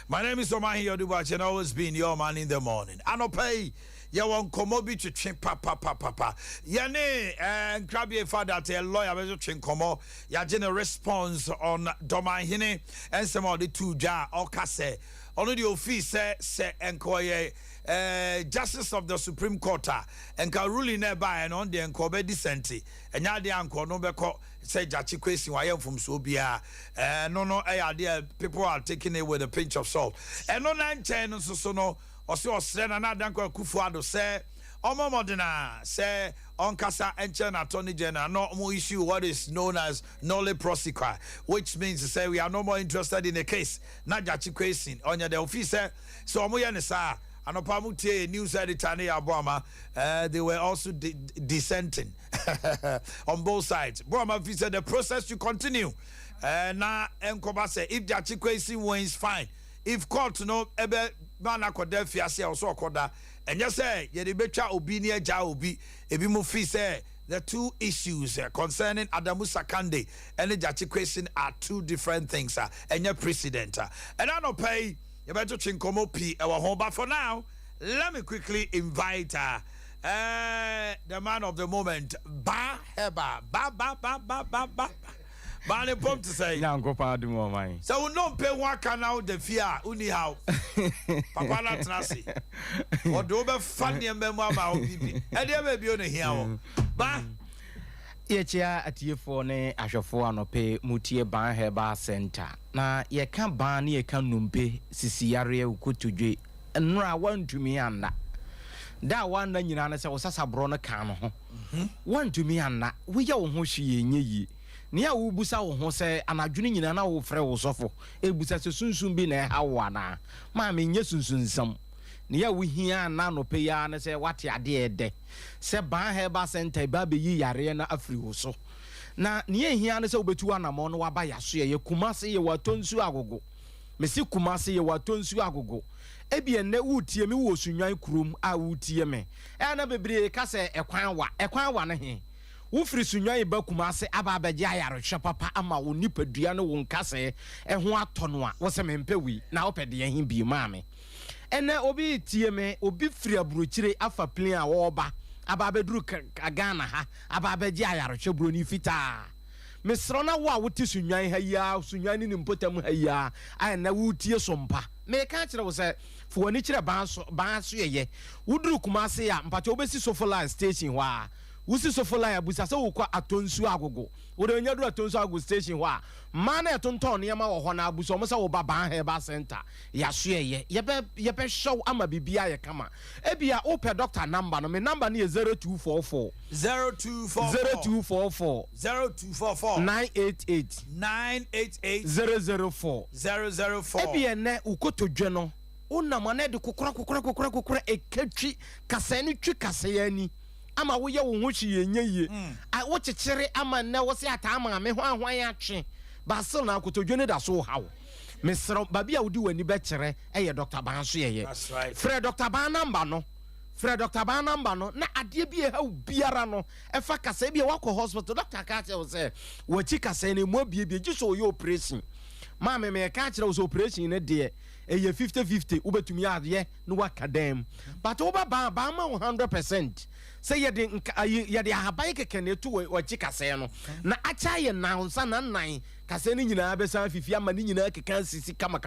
My name is Omanhene Yaw, and always been your man in the morning. I no pay. You want komobi to chin papa. Yane and Krabby father tell lawyer to chin komo. Ya general response on Omanhene and some of the two jar or kase. Only the office say enquire Justice of the Supreme Court and can ruling nearby and on the enquire dissenti. And ya the uncle no beko say Jachi question why from Sobia. No idea people are taking it with a pinch of salt. And no 910 so no. Osi osrena na danko Kufuado say omomodena say onkasa enchen attorney general no more issue what is known as nolle prosequi, which means to say we are no more interested in the case na jachi question onya the officer so omoye ne sa anopamutie news editor ne aboma they were also dissenting on both sides. Boama said the process to continue na enkoba say if jachi question wins fine. If court no ebe mana koda fiase also koda enye say ye de betwa obi ne agya obi ebi mo fi say the two issues concerning Adamu Sakande and the Jachi question are two different things enye precedent and I no pay you better chinkomo pi e wo ho, but for now let me quickly invite the man of the moment ba Bani pump to say, Young Copa do more mine. So we don't pay one can out the fear, uni how Papa Nasi. Or do be funny and memoir, and there may be on a hill. But yet, at year for ne, I shall for no pay Mutia Ban Heba Center. Na ye can't ban ye can numpe, Siciaria could to J, and no one to me and that. That one then you know, was as a brona can. One to me and that. We all who she ye. Nia wo busa wo ho se anadwene nyina na wo frɛ wo sofo e busa se sunsun bi na ha wo ana ma me nye sunsunsam nia wo hia na no pe ya na se wate ade ede se ban heba center ba be yi yare na afri wo so na nia hia na se obetu anamo no waba yaso ye kumase ye watonsu agogo me si kumase ye watonsu agogo ebi enne wutie me wo sunwan kurom a wutie me e na bebre ka se ekwan wa na he Ufri sunyan ba kumase aba abeje ayarehwe papa ama wo nipadua no wo nkase ho atono a wo se mempewi na opede ye hin bi maame ene obi tie me obi firi aburochire afa plan a wo ba aba abeduru Ghana ha aba abeje ayarehwe broni fita mesro na wo a wote sunyan ha ya sunyan ni mpotam ha ya ai na wutie sompa me ka kire wo se fo wani kire ban so ye wuduru kumase ya mpate obesi sofola station ho a Wusi sofola ya busa se wukwa atonsu agogo wode nyadu atonsu agogo station ho a mana etonton ne ma wo ho na abuso mo se wo baba heba center ya soye ye be show ama bibia ye kama ebia ope doctor number no me number ne 0244 988 004 ebia ne ukotodwe no unamane de kokora eketwi kasani twi kasayani ama wo ye wo ho hye yenye a wo kyekere ama na wo se ata ama me hwan ya twe basil na akotodwe ne da so hawo mesro babia wodi wani be kere eye Dr. Ban so ye Fred Dr. Ban number no na ade bi e ha biara no e fa kasa bi e wakọ hospital doctor ka tell say wo chi kasa ne mo bie gi so yo operation ma me ka kire wo operation ne de eye 50-50 ubetumi ade no wakadam but oba ba ma 100% say yede ahabai keke ne to wachi kase no na acha ye nansa na nan kase ne nyina be san fifi ama ne nyina keka sisi kama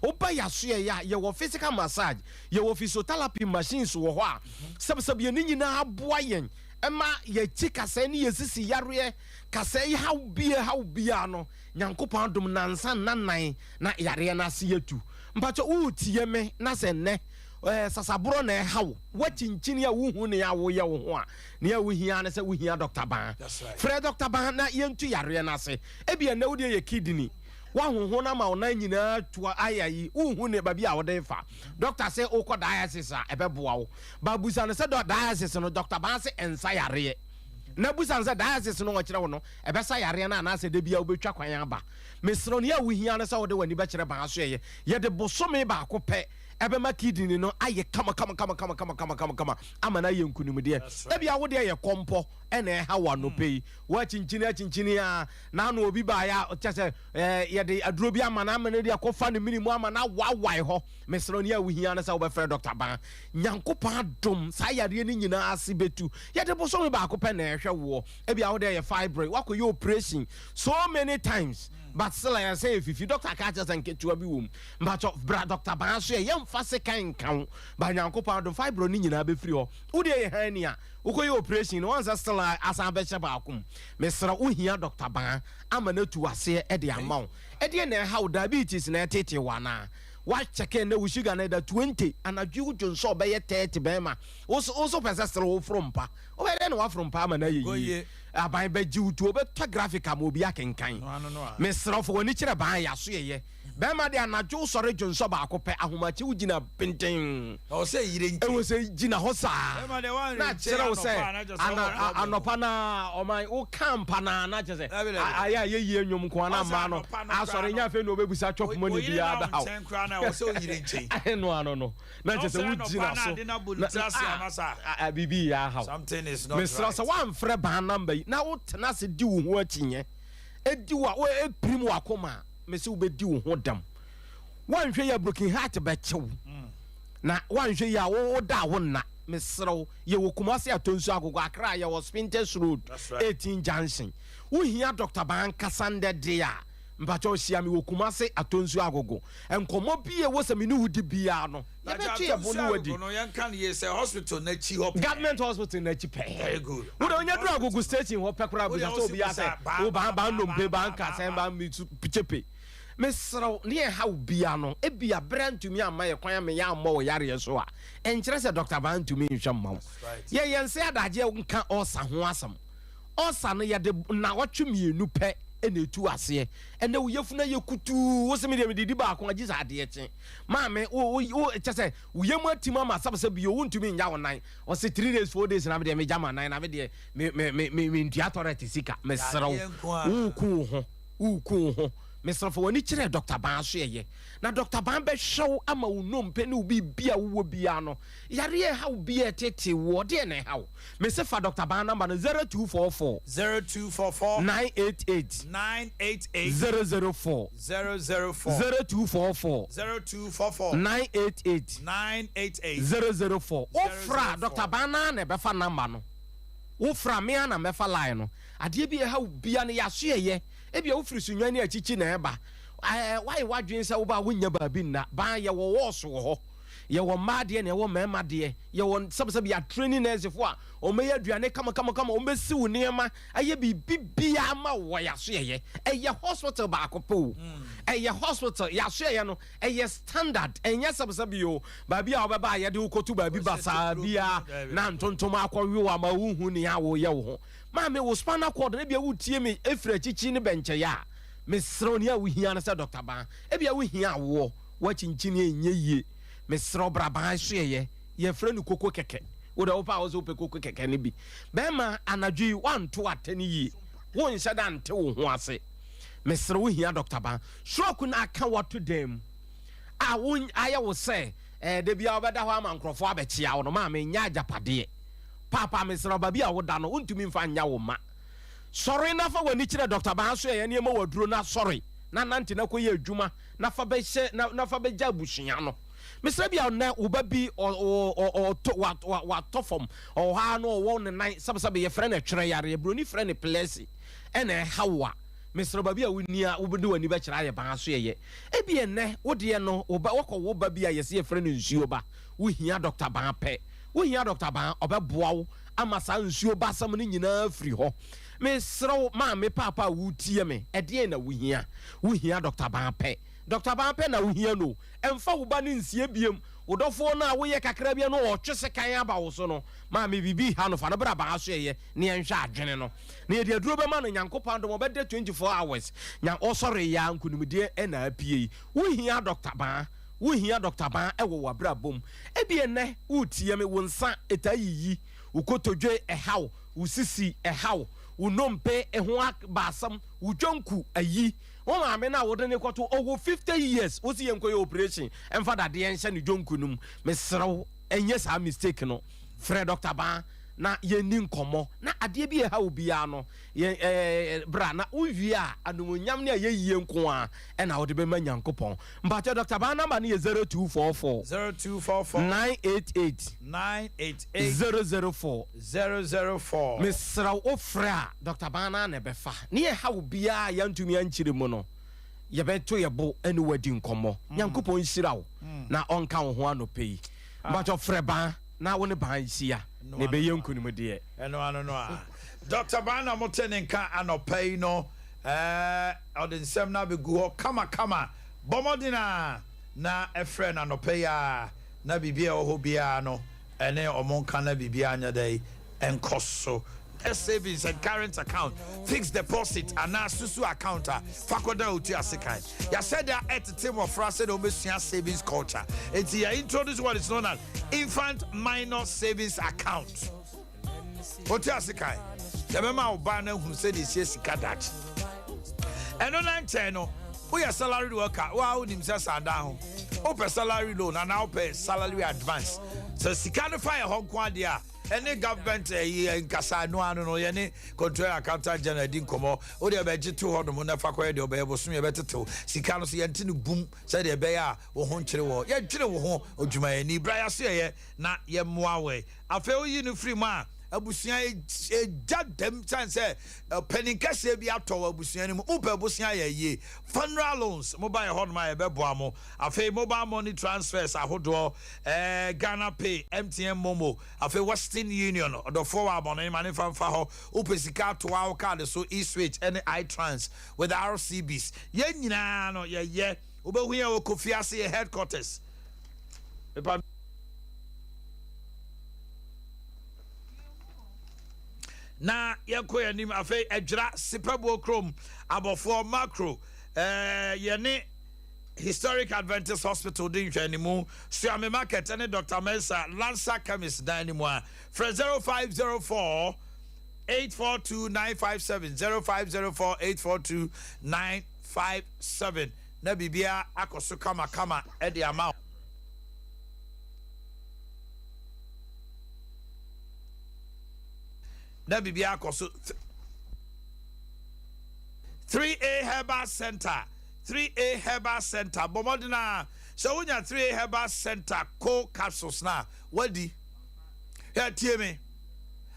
oba yaso ye wo physical massage ye wo physiotherapy machines wo ho a sab ye ne nyina aboa yen ema ye chi kase ne ye sisi yare kase ye how bia no nyankopon dum nansa na nan na yare na se yetu mpacho utie me na se ne sasaburo na hawo wachinchin ya wuhu ne ya wo ye wo ho a ne ya wuhia ne se wuhia Dr. Ban Fred Dr. Ban na yentu yare na se ebia na wodi ye kidney wa hoho na ma ona nyina to ayayi wuhu ne ba bia wo den fa doctor say o ko dialysis a ebeboa wo babusa ne se dialysis no Dr. Ban se ensa yare na busan se dialysis no kire wo no ebesa yare na se de bia obetwa kwan aba mesro ne ya wuhia ne se wo de wani ba kire ban so ye de bosome ba ko pe ebema kidney no aye kama ama na ye nkunimde ebia wo de ye kompo ene ha wa no pei wa chinchini a na no obi ba ya chese ye de aduro bi ama na amene de akofa ne minimu ama na wawai ho mesro ne awuhia na sa wo be frɛ Dr. Ban nyankopa dom sa yare ni nyina ase betu ye de boso me ba akopa na ehwe wo ebia wo de ye fibroid wa ko ye operation so many times but still I say if you doctor catch us and get to a womb but Dr. Ban so ye mfa se kan ba nyankopa dom fibroid ni nyina be free ho wo de ye hernia ukoye operation once still as an bɛhyɛ baakum mesra uhia Dr. Ban ama na tu ase e de ama wo e de na how diabetes na tete wana wa check na wo sugar na da 20 anadwu jonso be ye 30 be ma also pesa still from pa o be de na wa from pa ama na ye aban be ji utu obeto graphic am obi akenkan mesra fo woni kire ban ya so ye be ma de anadwu sore jonso ba akopɛ ahomachi ugina penten o say yire nti e wo say gina ho sa na kire wo say anopa na o man o camp na kire say aya ye nwom ko na ma no asore nya fe no obebusa chop money bia da ha o say yire nti no na kire say ugina so na bibi ya ha something is not right so one frɛ ban number na wo tena se di wo ho akinye edi wa o eprim wa koma me se wo be di wo ho dam wan hwe ya broken heart ba chew na wan hwe ya wo da wo na me serew ye wo Kumasi atonsu agogo Accra ye wo Spintex Road 18 Junction wo hia Dr. Ban kasande dia mpacho hia me wo Kumasi atonsu agogo enkomo bie wo se me ni wudi bia no ye betu ye bonu wadi no yan kan ye say hospital na chi hop government hospital na chi pe very good wo don yadru agogo station ho pekura bu so bia say wo ba no mpe ban kasen ba mi pichepe mesro ne ha bia no e bia brantumi ama ye kwan me ya ammo wo yare so a enkire se Dr. Ban tumi nhwam mawo ye yense adaje nka osa ho asam osa no ye de na wotwemienu pe ene tu ase ene wo yefuna ye kutu wo se me de didi ba ko agi sa ade eche ma me wo chese wo yemu atima ma sabse bi wo ntumi nya wonan o se 3 days 4 days na me de me jama nan na me de me ndiatorete sika mesro wo ku ho Mr. For wani kire Dr. Ban so ye na Dr. Ban be hyew ama wo nompe ne obi bia wo bia no yare ye how bia tete wo de ne how me se fa Dr. Ban number no 0244 988 004 0244 988 004 ofra Dr. Ban na be fa number no ofra me na me fa line no ade bia how bia ne ya so ye ebia wo firi sunwani achichi na eba why wadwen se wo ba wonya ba bi na ba ye wo woso ho ye wo maade ne wo mema de ye wo sabsabi ya training nurse fo a o me aduane kama o mesi wo niema aye bibia ma wo ya so ye eye hospital ba akopo eye hospital ya so ye no eye standard enye sabsabi yo ba bia wo ba ye de ukotu ba bi basa bia na ntontom akɔwe wa ma wo hu ni ya wo ye wo ho ma me wo spinal cord na bia wo tie me efra chichi ne benche ya me sro ni a wo hia na se Dr. Ban e bia wo hia wo wa chinchini enye yie me sro bra ban so ye frɛ no koko keke wo da wo pa wo so pe koko keke ne bi be ma anadwi wanto atani yie wo nhyɛ da nte wo ho ase me sro wo hia Dr. Ban stroke na aka wato dem a wo aye wo se de bia wo bɛda ho ama nkrɔfo abɛkyia wo no ma me nya agapade papa mesra babi a woda no untumi mfa nya wo ma sorry na fa wani kire Dr. Ban so ye ne ma waduro na sorry na nante na koye adwuma na fa be hye na fa be gya busunya no mesra bia na wo babi o wa tofom o ha no wo ne nan sabasabe ye frɛ na twere yare broni frɛ ne place ene hawa mesra babi a wonia wo bede wani ba kyerɛ ye ban so ye e bia ne wo de no wo ba wo babi a ye se ye frɛ no nsuo ba wo hia Dr. Ban pɛ wo hia Dr. Ban obeboa wo ama sa nsuo basam ne nyina firi ho me srew ma me papa wo tie me ede na wo hia Dr. Ban pɛ Dr. Ban pɛ na wo hia no emfa wo ba ne nsie biem wodofo na wo ye kakra bia no otwese kan aba wo so no ma me bibi ha no fa no bra ba so ye ne enhwe adwene no na ye de aduro be ma no Nyankopɔn do mo be de 24 hours nya osore ya nkunimdie na apie wo hia Dr. Ban wo hia Dr. Ban ewo wabra bom ebie ne wo tie me wo nsa etayiyi ukotodwe ehaw usisi ehaw unompe eho basam udwonku ayi o ma me na wo de ne kwato over 50 years wo si yenkoye operation emfa dade yenhye ne jonkunum mesrew enye sa mistake no Fred Dr. Ban na yeni nkomo na ade bi ha obia no bra na uwia anumunyam ne ye nko a na wo de be ma Nyankopon mbacho Dr. Ban number ne 0244 988 004 Mr. Ofra Dr. Ban na befa ne ha obia yantumi anchire mu no ye beto ye bo ene wadi nkomo Nyankopon hira wo na onka wo ho anope mbacho Freba na wo ne ban hia ne be yenkunum de no Dr. Bana motenenka anopai no odensem na be go kama bomodina na efre na anopai a na bibia ho bia no ene omonka na bibia anya dai enkoso savings and current account, fixed deposit, and now susu account. Fakoda uti asikai. Ya said that at the time of France, Omesia savings culture. It's here introduce what is known as infant minor savings account. Uti asikai. The mema obana who said is yes kadat. And on 910, we are salary worker. Wow, himself and down. Open salary loan and now pay salary advance. So sikanify a Hong Kong dia. Any government in Casano no any control accountant general din komo o de be 200 mo na fa kwa de obey bosom ye beteto sika no so ye ntinu bum say de be ya wo ho nkyere wo ye dwere wo ho odwuma ye ni bra ya so ye na ye moa we afa o yi no free ma abusia jadem chance peninkase bi ato abusia ni mo upe abusia ye funeral loans mobile hot my beboa mo afa mobile money transfers ahodo Ghana Pay MTN Momo afa Western Union odo forward money mani famfa ho upe sika to our card so e-switch any iTrans with RCBs ye nyina no ye obehu ye Kofiase headquarters na yeko yanim afei edra sipabo krom abofo macro yene historic Adventist Hospital din hwanimu Suame Market and Dr. Mensa Lancer Chemist danimwa for 0504 842 957 0504 842 957 na bibia akoso kama e de amount na bibia akoso 3A Herbal Center 3A Herbal Center bomodina so wonya 3A Herbal Center co capsules na wadi ya tie me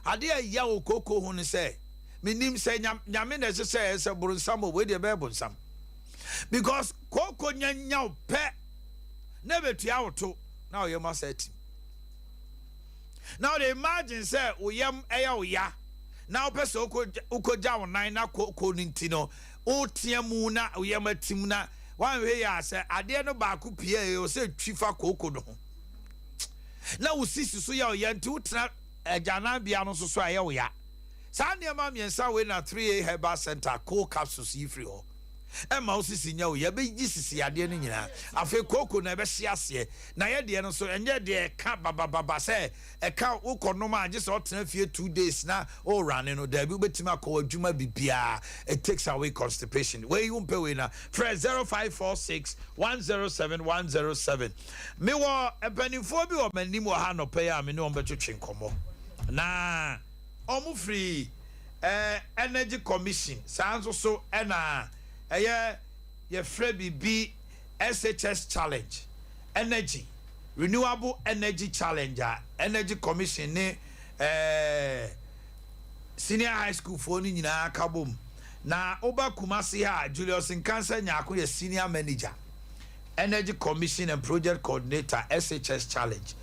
Adea Yaw koko hu ne se menim se nyame na se burunsam we de be bunsam because koko nyanya pe na betua woto na oyem aseti now they imagine say oyem eya oya now person ukoja wonan na koko nintino o tiamu na oyem atim na wan we ya say ade no ba ku pie o say twifa koko no na wo sisi so ya oya nti utna ejana bia no so aye oya sa ne ma miensa we na 3A Herbal Center co capsules yi free ho Emma osisi nya oya be gisisi ade no nyina afi koko na be hye na ye de no so enye de ka baba say e ka ukonom age so otena fie 2 days na o run no da bi betima ko adwuma bibia it takes away constipation where you pay we na fresh 0546 107 107 me wo epanifo bi o manim wo ha no pay a me ne on betwetwe nkomo na omu free energy commission sanso so na ye free be SHS challenge energy renewable energy challenger energy commission ne senior high school for ni nyina kabom na oba Kumasi ha Julius Nkansa nyako ye senior manager energy commission and project coordinator SHS challenge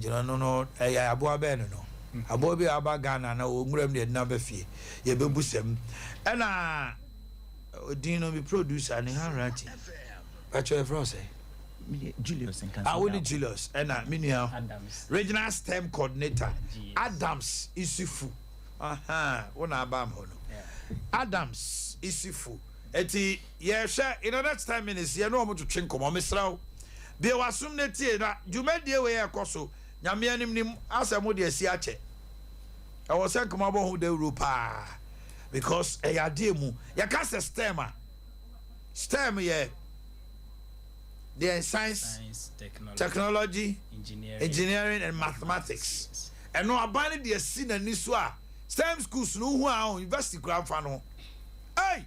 no abo abe no abo bi aba Ghana na o nwuram de na ba fie ye bebusem na Dino be producer and Harati. But your friend say Julius and I will Julius and Adams. Regional STEM coordinator Adams Isifu. One abam hono. Adams Isifu. Eti ye share in the next 10 minutes ye no mo to twin komo mesraw. Be wasum na tie na dwumadie we ekoso nyame anim nim asemo de asi ache. I was saying komo bo hu de Europa. Because a yademu, ya cast a stemma, STEM yeah. The science, technology, engineering and mathematics. And no abandon the sin and niswa. STEM schools no who university grand fan. Hey!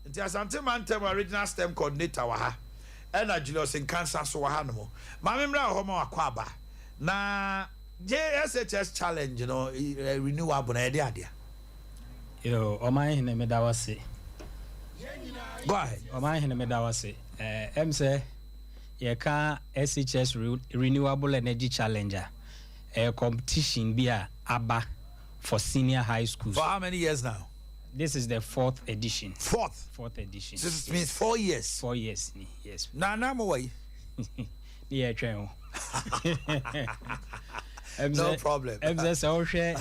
It is until man term original STEM coordinator waha. And a Julius in Kansas so wahanamo. Mamemra homo akwaba. Na JSHS challenge, you know, renewable idea. Yo, Omanhene Medawase. Go ahead. Omanhene Medawase. Say yeka SHS renewable energy challenger. A competition be aba for senior high schools. For how many years now? This is the 4th edition. Fourth edition. This means 4 years. 4 years. Yes. Na way. Yeah, train. No problem. So share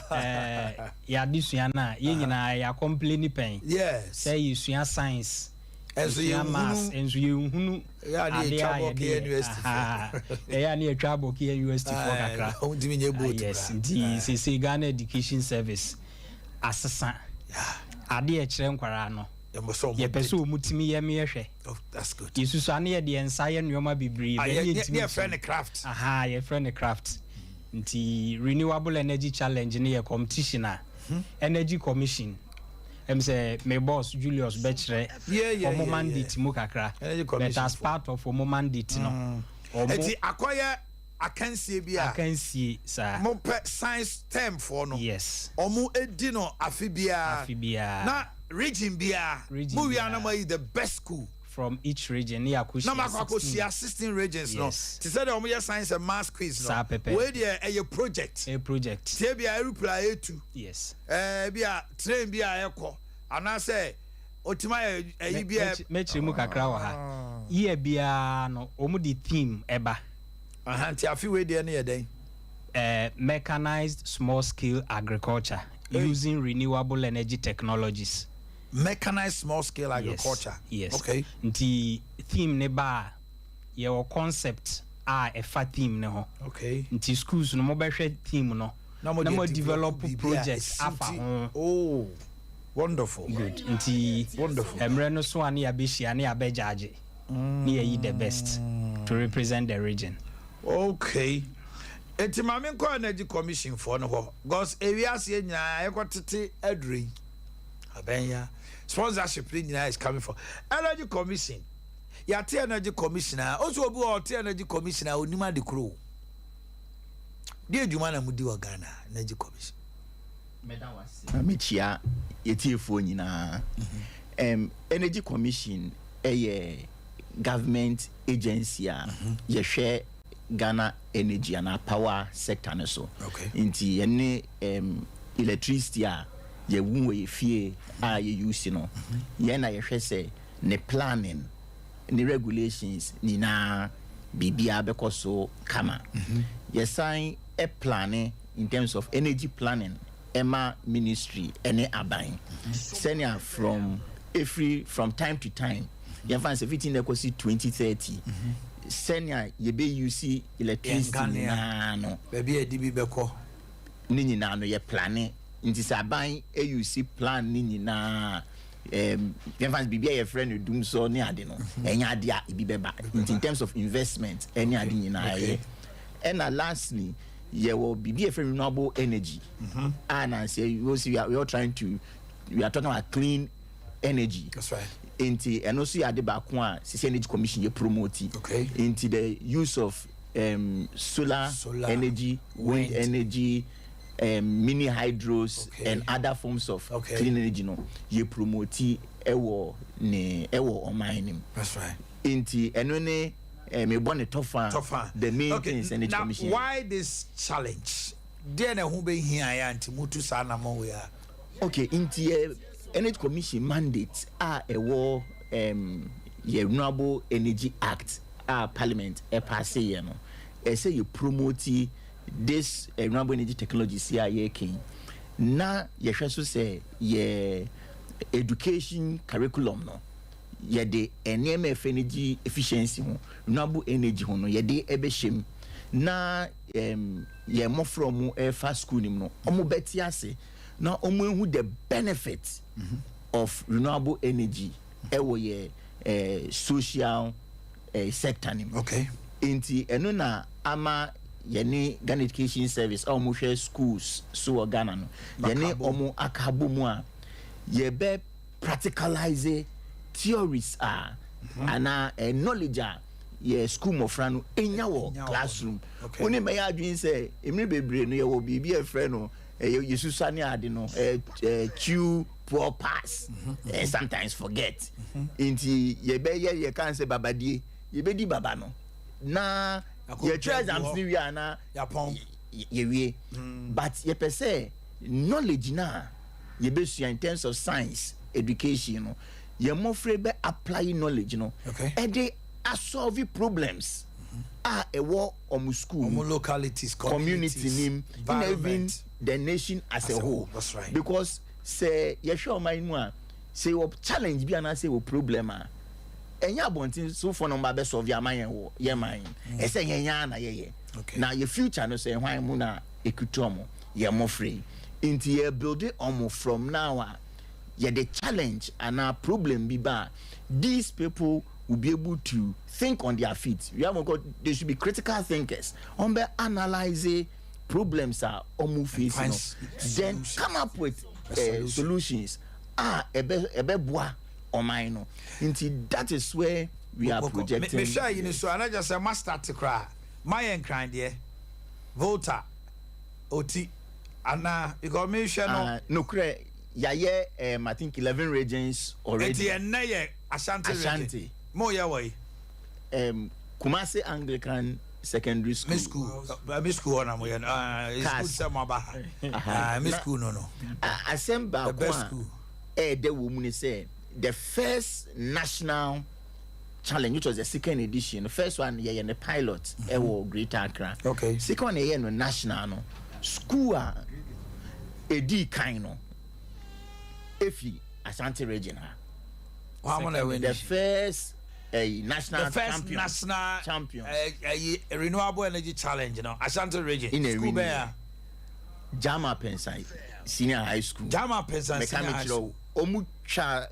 ya disuana ye nyina ya complain pen. Yes. Say you science. Enso ye mass enso ye hunu ya na Adea University. Ya na Adea University for kakra. Undimi nye boat. Yes, indeed. Say Ghana Education Service assessant. Adea kire nkwara no. Ye peso mutimi ye mehwe. Oh, that's good. Yesu ane ye de ensa ye nneoma bibiri. Ye friend craft. Ye friend craft. Nti renewable energy challenge ne ye competition energy commission say my boss Julius Bechere for mandate mu kakra but as part of for mandate no enti akoya akansie sir mo science term for no yes omo edi no afibia na region bia mu wi anama the best school from each region near Kushi. No, 16 regions. Yes. No. To say that we science and math quiz. No. Where there a project. A project. Say be a reply to. Yes. Be a train be a echo. And I say, Otima be a Mechi Muka ha. Ye be a no omudi theme eba. Ti afi we there near day. Mechanized small scale agriculture using renewable energy technologies. Mechanized small scale agriculture. Yes. Okay. Nti theme ne ba your concept a fat theme ne ho. Okay. Nti schools no mo behwe theme no. Na mo develop projects afa. Oh. Wonderful. Good. Nti wonderful. Emre no so ane abehia ne abejaje. Ne yi the best to represent the region. Okay. Enti mame ko energy commission for no ho. Because areas ye nyina ekotete adri. Abenya sponsorship is coming from energy commission. Yate energy commissioner also obi o te energy commissioner onima de kro. Die adwuma na mudi wa Ghana energy commission. Mechia yetiefo nyina. Energy commission government agency ye hwe Ghana energy and power sector ne so. Okay. Inti ene electricity ye wunwe fie a ye use no ye na ye hwe se ne planning ne regulations ni na bibia bekoso kama ye sign a planning in terms of energy planning ema ministry ene aban senior from time to time ye fancy 15 ekosi 2030 senior ye be use electricity na no baby edibi beko ni nyina no ye planning nti saban AUC plan ni nyina fans bibia your friend dum so ne ade no enya ade a ibi beba in terms of investment any ade nyina and lastly we will be renewable energy and I say you see we are talking about clean energy. That's right. Into and also ade ba ko a CC Energy Commission ye promote into the use of solar energy, wind energy, mini hydros and other forms of clean energy no ye promote ewo Omanhene. That's right. Inti enone me born tougher the main things energy now, commission. Why this challenge? There na who be here anti mutu sana mo we are. Okay, inti energy commission mandate ewo renewable energy act parliament pass here no. Say you promote this renewable energy technologies here king. Na ye so say ye education curriculum no. Ye de NMF energy efficiency ho renewable energy ho no ye de ebehim na ye mo from fast school nim no omo beti ase na omo hu the benefit of renewable energy ewo ye social sector nim. Okay. Inti eno na ama yene Ghana Education Service omo hwe schools so Ghana no. Yene omo akabo mu a ye be practicalize theories ana knowledge ye school mofra no enya wo classroom. Oni me ya adwin say emre bebre no ye wo bibi e frɛ no yesusa ne ade no chew poor pass sometimes forget. Inti ye be ye kan say babadie ye be di baba no na ye try exams ni wi ana ye wie but ye per se knowledge na ye be sua in terms of science education no ye mo free be apply knowledge no e dey solve problems ewo omu school omu localities community nim even the nation as a whole. That's right. Because say ye sure my mu a say wo challenge bi ana say wo problem enya bontin so for number be solve ya man wo ye man e say yenya na ye na your future no say hwan mu na ekutomo ye mo free into ye build it omo from now ye the challenge and our problem be ba these people will be able to think on their feet. We have got they should be critical thinkers on be analyze problems are omo face then come up with solutions ebe boa on no into that is where we are projecting. Me sure you know so I just say master to cry my encran there Volta oti ana because me sure no kre yaye I think 11 regions already. Eti na ye Ashanti mo ye way Kumasi Anglican Secondary School. Miss school na mo ye school sama ba miss school no Asemba the best school the woman say the first national challenge, which was the second edition. The first one yeah the pilot Greater Accra. Okay. Second one yeah no national no school edi kind no efi Ashanti region the first national champion renewable energy challenge Ashanti region in school bear Jama Pensai Senior High School Jama Pensai Senior High School omucha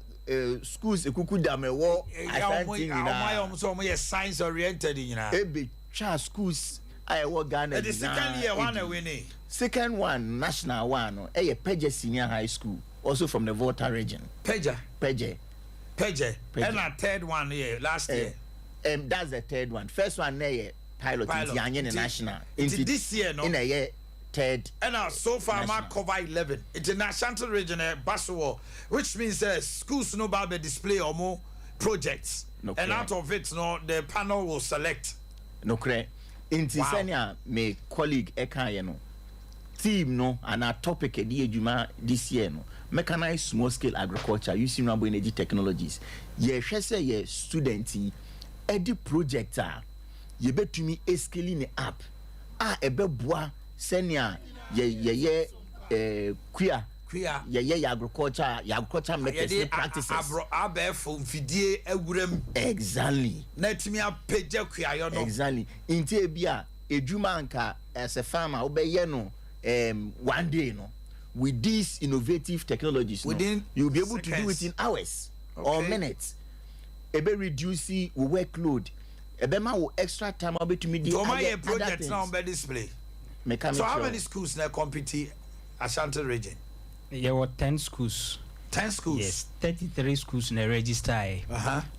schools ekuku dame wo Ashanti na so science oriented ebe cha schools I wo Ghana the second year one winning second one national one no Peje Senior High School also from the Volta region. Peje and a third one here last year that's the third one. First one there pilot in national into this year no in a year third and so far I cover 11 international region Basso, which means schools no barbe display or more projects and out of it no the panel will select no correct into senior me colleague eka no team no and our topic this year no mechanized small scale agriculture using renewable energy technologies ye hwese ye student edi projector ye betumi scaling up ebeboa senior ye queer ye agriculture methods practices abefo mfidie awuram exactly na timi apagya queer yo no exactly inte bia edwuma nka as a farmer obeye no one day no with these innovative technologies you'll be able to do it in hours or minutes ebe reduce the workload ebe ma wo extra time ebe to me the other project now be display so how many schools now compete Ashanti region? There were 10 schools. 10 schools? Yes, 33 schools in the register.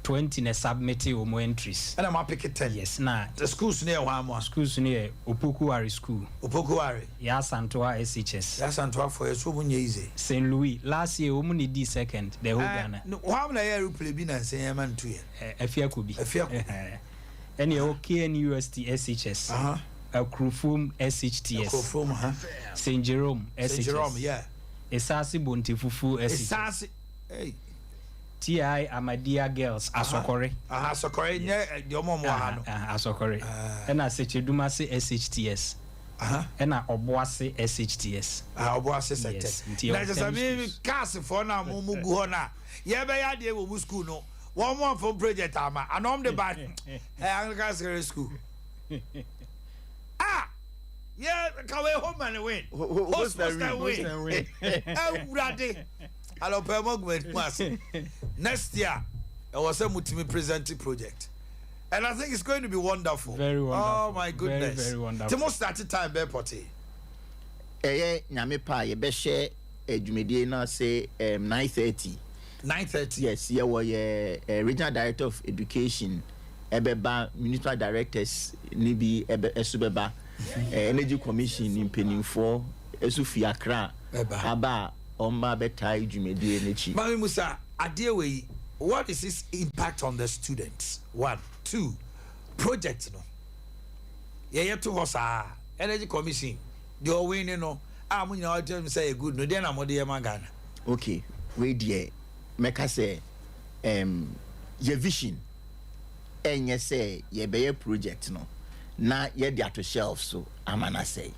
20 in the submit more entries. And I'm picking 10. Yes, now the schools near one more. Schools near Upukuari School. Upukuari. Yasantoa SHS. Yasantoa for a so easy. St. Louis. Last year, Omuni D second. The whole Ghana. No, how many years play been and say man 2 years? A fear could be. A fear. Any OK and UST SHS. Krufum SHTS. Krufum, St. Jerome SHS. St. Jerome, yeah. Esasi Bontifufu SHS. Esasi, hey. TI Amadea Girls Asokore. Asokore, yeah, the Omomo Asokore. And I say Chedumase SHTS. And I Oboase SHTS. Oboase sector. Now just a me cast for now Mumuguona. Yeah, by idea we school no. One more for project ama. And I'm the bad. Anglican school. Yeah, can we home and win? What's that win? Ready. Hello, Pemogway. Next year, was a multi presenting project. And I think it's going to be wonderful. Very wonderful. Oh my goodness. Very, very wonderful. Timo started time be potty. Nyame pa ye be share edwumedie na say 9:30. 9:30. Yes, yeah, regional director of education, ebeba municipal directors nibi esubeba energy commission in Peninfo esufi Accra aba omba beta edwumedie nechi. Mami Musa, Adea, what is its impact on the students? 1, 2, project no. Yeah, to hosa energy commission. The winning no. I'm going say good no. Then I'm going to Ghana. Okay, wait there. Make us say, your vision. And you say ye be a project no. Na ye dey to shelf so. Amana say.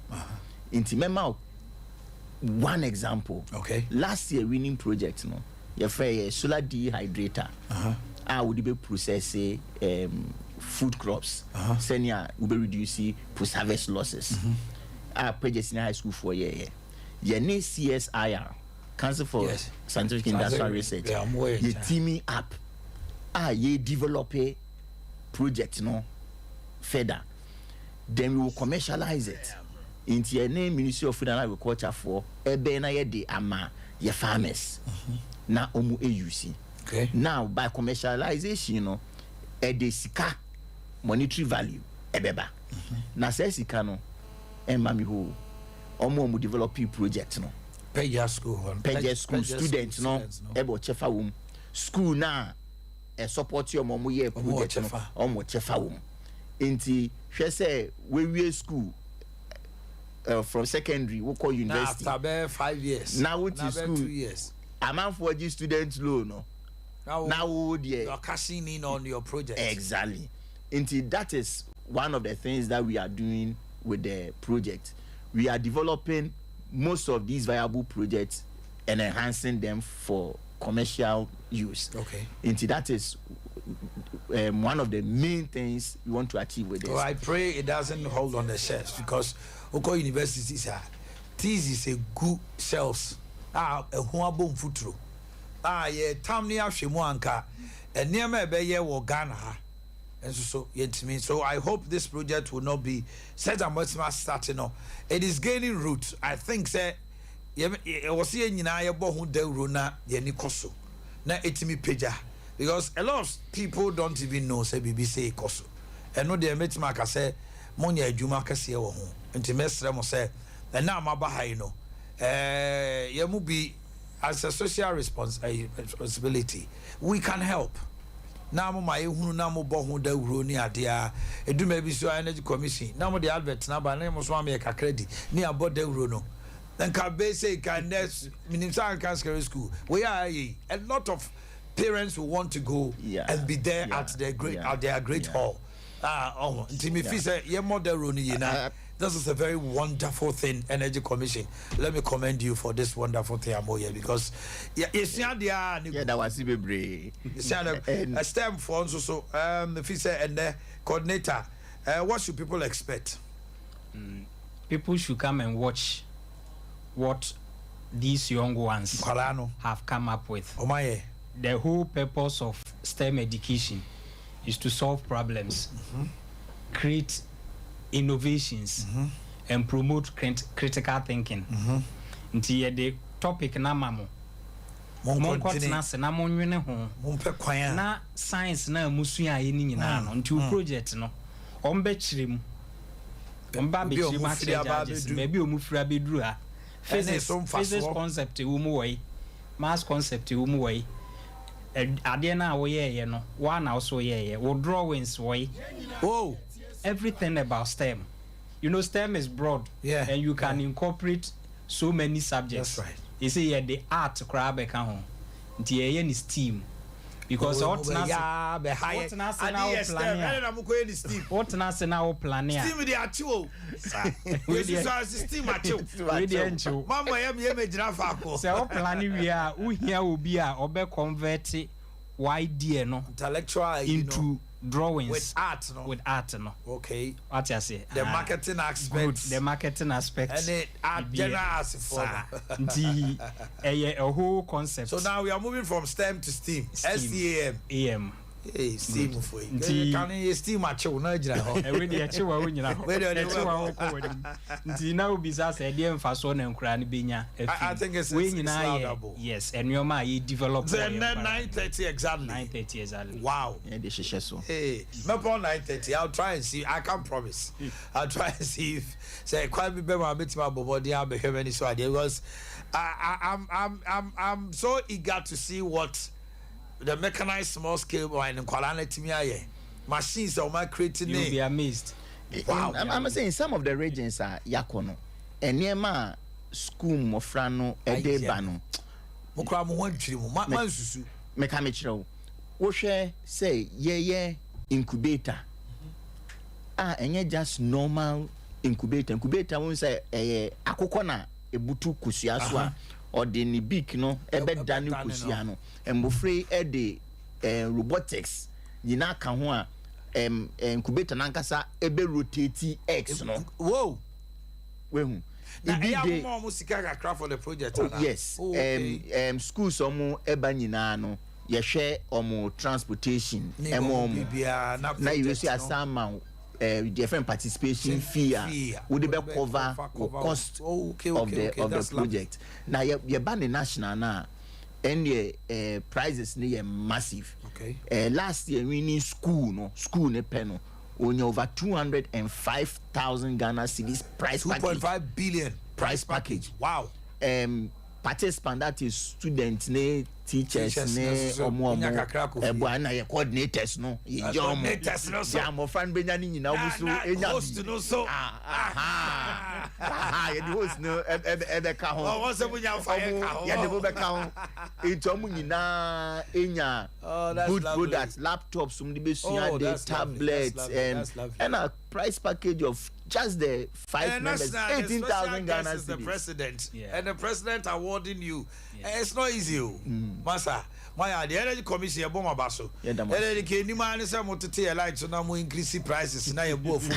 Inti mema one example. Okay. Last year winning project no. Your fair solar dehydrator. I would be process food crops. Senior will be reducing post-harvest losses. I purchased in high school for a year. Your name CSIR, Council for Scientific Industrial Research. You teaming up. You develop a project no further. Then we will commercialize it. Into your name Ministry of Food and Agriculture for ebe na ye de ama your farmers. Na omu AUC. Okay. Now by commercialization, you know, de sika monetary value ebeba. Na se sika no mami ho omo develop project no. Page school students no ebo chefa wom. School na support your mom ye project no omo chefa wom. Inti hwe say we school from secondary we call university. Now after 5 years. Now what is school? 2 years. Amount for the student loan no. Now you're cashing in on your project. Exactly. Indeed, that is one of the things that we are doing with the project. We are developing most of these viable projects and enhancing them for commercial use. Okay. Indeed, that is one of the main things we want to achieve with this. Well, I pray it doesn't hold on the shelves because Oko universities are this is a good shelves. A huabom futuro. Ye tamni ahwemu anka enema ebe ye wo Ghana ha. And so yetimi. So I hope this project will not be set and what's starting no. It is gaining root. I think say ye was here nyina ye bo hu dawro na ye ni koso. Na etimi peja because a lot of people don't even know say BBC koso. And no dey metima ka say monya adwuma kase wo ho. Nti mesre mo say na ma ba hai no. Ye mu bi as a social responsibility, we can help. Now, my who now bohu de roni adea, a do maybe so energy commission. Now, the advert now by name of make a credit near about de runo. Then can be say can next Minister Cancer School. We are a lot of parents who want to go and be there at their great hall. Timmy Fisher, ye more de roni. This is a very wonderful thing, Energy Commission. Let me commend you for this wonderful thing, Amoye, because that was brave. A STEM for also the officer and the coordinator. What should people expect? People should come and watch what these young ones have come up with. Omaye. The whole purpose of STEM education is to solve problems, create innovations, and promote critical thinking. Nti the topic na mamo na science na musua ye ni nyina no nti project no ombe chirem omba be chirem atrejages maybe omufura beduru ha physics concept wo mu wai mass concept wo mu wai ade na wo ye no wa na also ye wo drawings wai everything about STEM. You know, STEM is broad, and you can incorporate so many subjects. That's right. You see, the art crab account, the is STEAM, because what now planning? STEAM the actual. This is STEAM actual. Mama, I am here giraffe. So planning we are who here will be a obe convert idea no intellectual into drawings with art, no? With art, no. Okay. What you say? The marketing aspect. Good. The marketing aspect. And it art general for a whole concept. So now we are moving from STEM to STEAM. STEAM. AM. Hey, STEAM for you. Can you STEAM at you? No, already a chiwa when you know. Now, besides a dear fason and cranny binya. I think it's laudable. Yes, and your my developed. Then 9:30 exactly. 9:30 exactly. Wow. Yeah, this is so. Hey, not on 9:30. I'll try and see. I can't promise. I'll try and see if say quite be better. I'm meeting my body. I'll be having this idea because I'm so eager to see what the mechanized small scale wine and quality machines are creating. You'll be amazed. Wow. I'm saying some of the regions are yakono. And near ma school mofrano edebano. Mokramo one dream. Mansusu. Mekamichro. Woshe say yeah incubator. And just normal incubator. Incubator won't say akokona ebutu kusiaswa. Or the nibik no ebe danu kusiano mbofre e de robotics yina ka ho a incubator nankasa ebe rotate x no whoa wehu ibi de mo sika kakra for the project oh, yes schools omo eba nyina no ye hwe omo transportation emo na you see asama different participation fee would be cover the cost of the project. Now you ban the national now and the prizes near massive. Okay. Last year we need school ne penno only over 205,000 Ghana cedis price package. 2.5 billion price package. Wow. Participant that is students ne teachers ne omo na ye coordinators no ye jom ya mo fan benya ni nyina obusu enya host no so ye the host no e ka ho o se bunya fa ye ka ho ye de bo be ka ho etom nyina enya good products laptops um de be sua the tablets and a price package of just the 5 members 18,000 Ghana cedis. The president and the president awarding you it's not easy masa my the energy commission e bomba baso energy ke ni man say motete e light so na mo increase prices na ye bo fu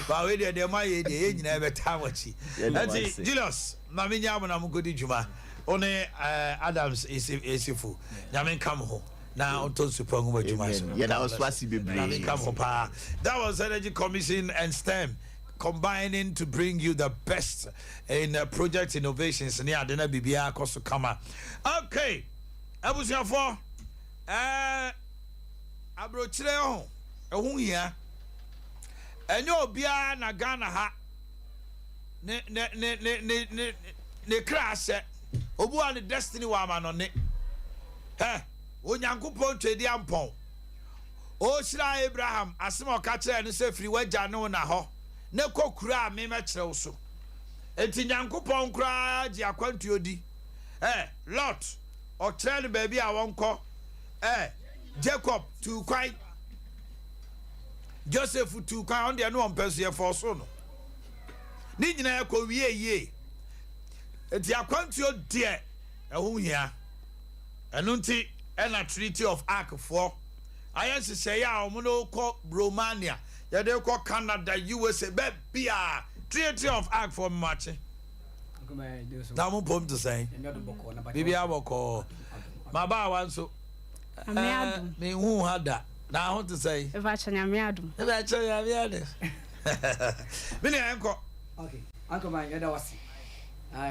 ba we de ma ye de nyina e beta wachi ati Julius na me nya mo na mo godi djuma one Adams esifu nyame kam ho na onto super nguma djuma so that was wasi bebre nyame kam ho pa that was energy commission and STEM combining to bring you the best in project innovations near Adena Bibia Kosu Kama. Okay, Abusiafo, Abrochile ehun hia. Enyo obia na Ghana ha. Ne crash. Obu an destiny wa ma no ne. Onyankopon twedi ampon. O Shira Abraham asem o ka kire ne se firi wagya ne na ho. Ne kokura me mekere so enti nyankopon kura gi akwantuo di Lot o trend baby a wonko Jacob tu kwai Joseph tu kwai on de no on peso ye for so no ni nyina ko wie enti akwantuo de ehun hia enu nti na treaty of arc for ayense se ya o mo no ko Romania ya de ko Canada USA bia treaty of arc for match na mo pom to say bibi aboko ma ba wan so me hu hada na ho to say e va chanya me adum me ne enko okay anko man ya da wasi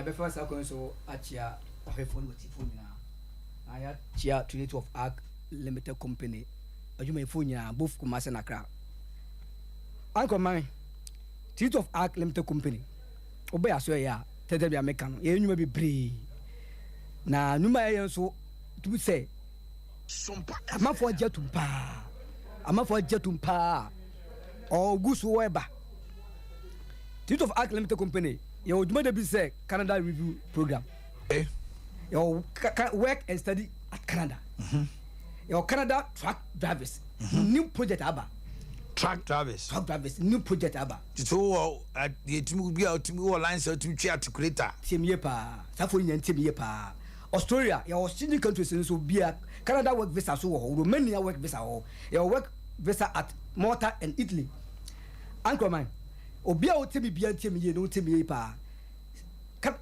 be first akon so achia ohefon wotifon na aya chia treaty of arc limited company ajuma ifon na both Kumasi na Accra. Uncle man, Treaty of Arc Limited Company. Obey as ya, tell them American. You may be brave. Na numa so to say, Sompa. I'm for Jetumpa. I'm for Jetumpa. Or Gusu Weber. Treaty of Arc Limited Company. You would be say Canada Review Program. Your work and study at Canada. Your Canada truck drivers. New project Abba. Truck drivers new project aba so the team be out to me lines to twa to creator team ye pa safo nya team ye pa Australia your Australian countries so be Canada work visa so Romania work visa your work visa at Malta and Italy. Uncle mine, Obia Timi Biantimi, you know Timmy Pa.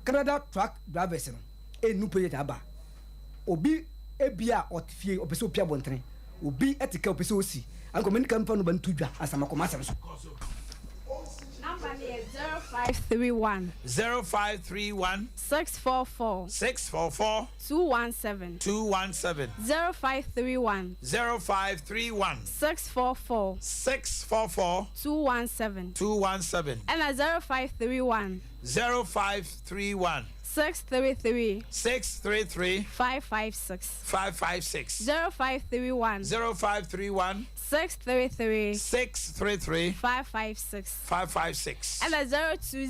Canada truck drivers, a new pay aba. Obi Ebia or Fie or Peso Pia Bontre, Obi ethical Pesosi, Uncle Min come from Bantuja as a Macomas. Number is 0531 0531 644 644 217 217 0531 0531 644 644 217 217 and 0531 0531 633 633 556 556 0531 0531 633 633 556 556 and 020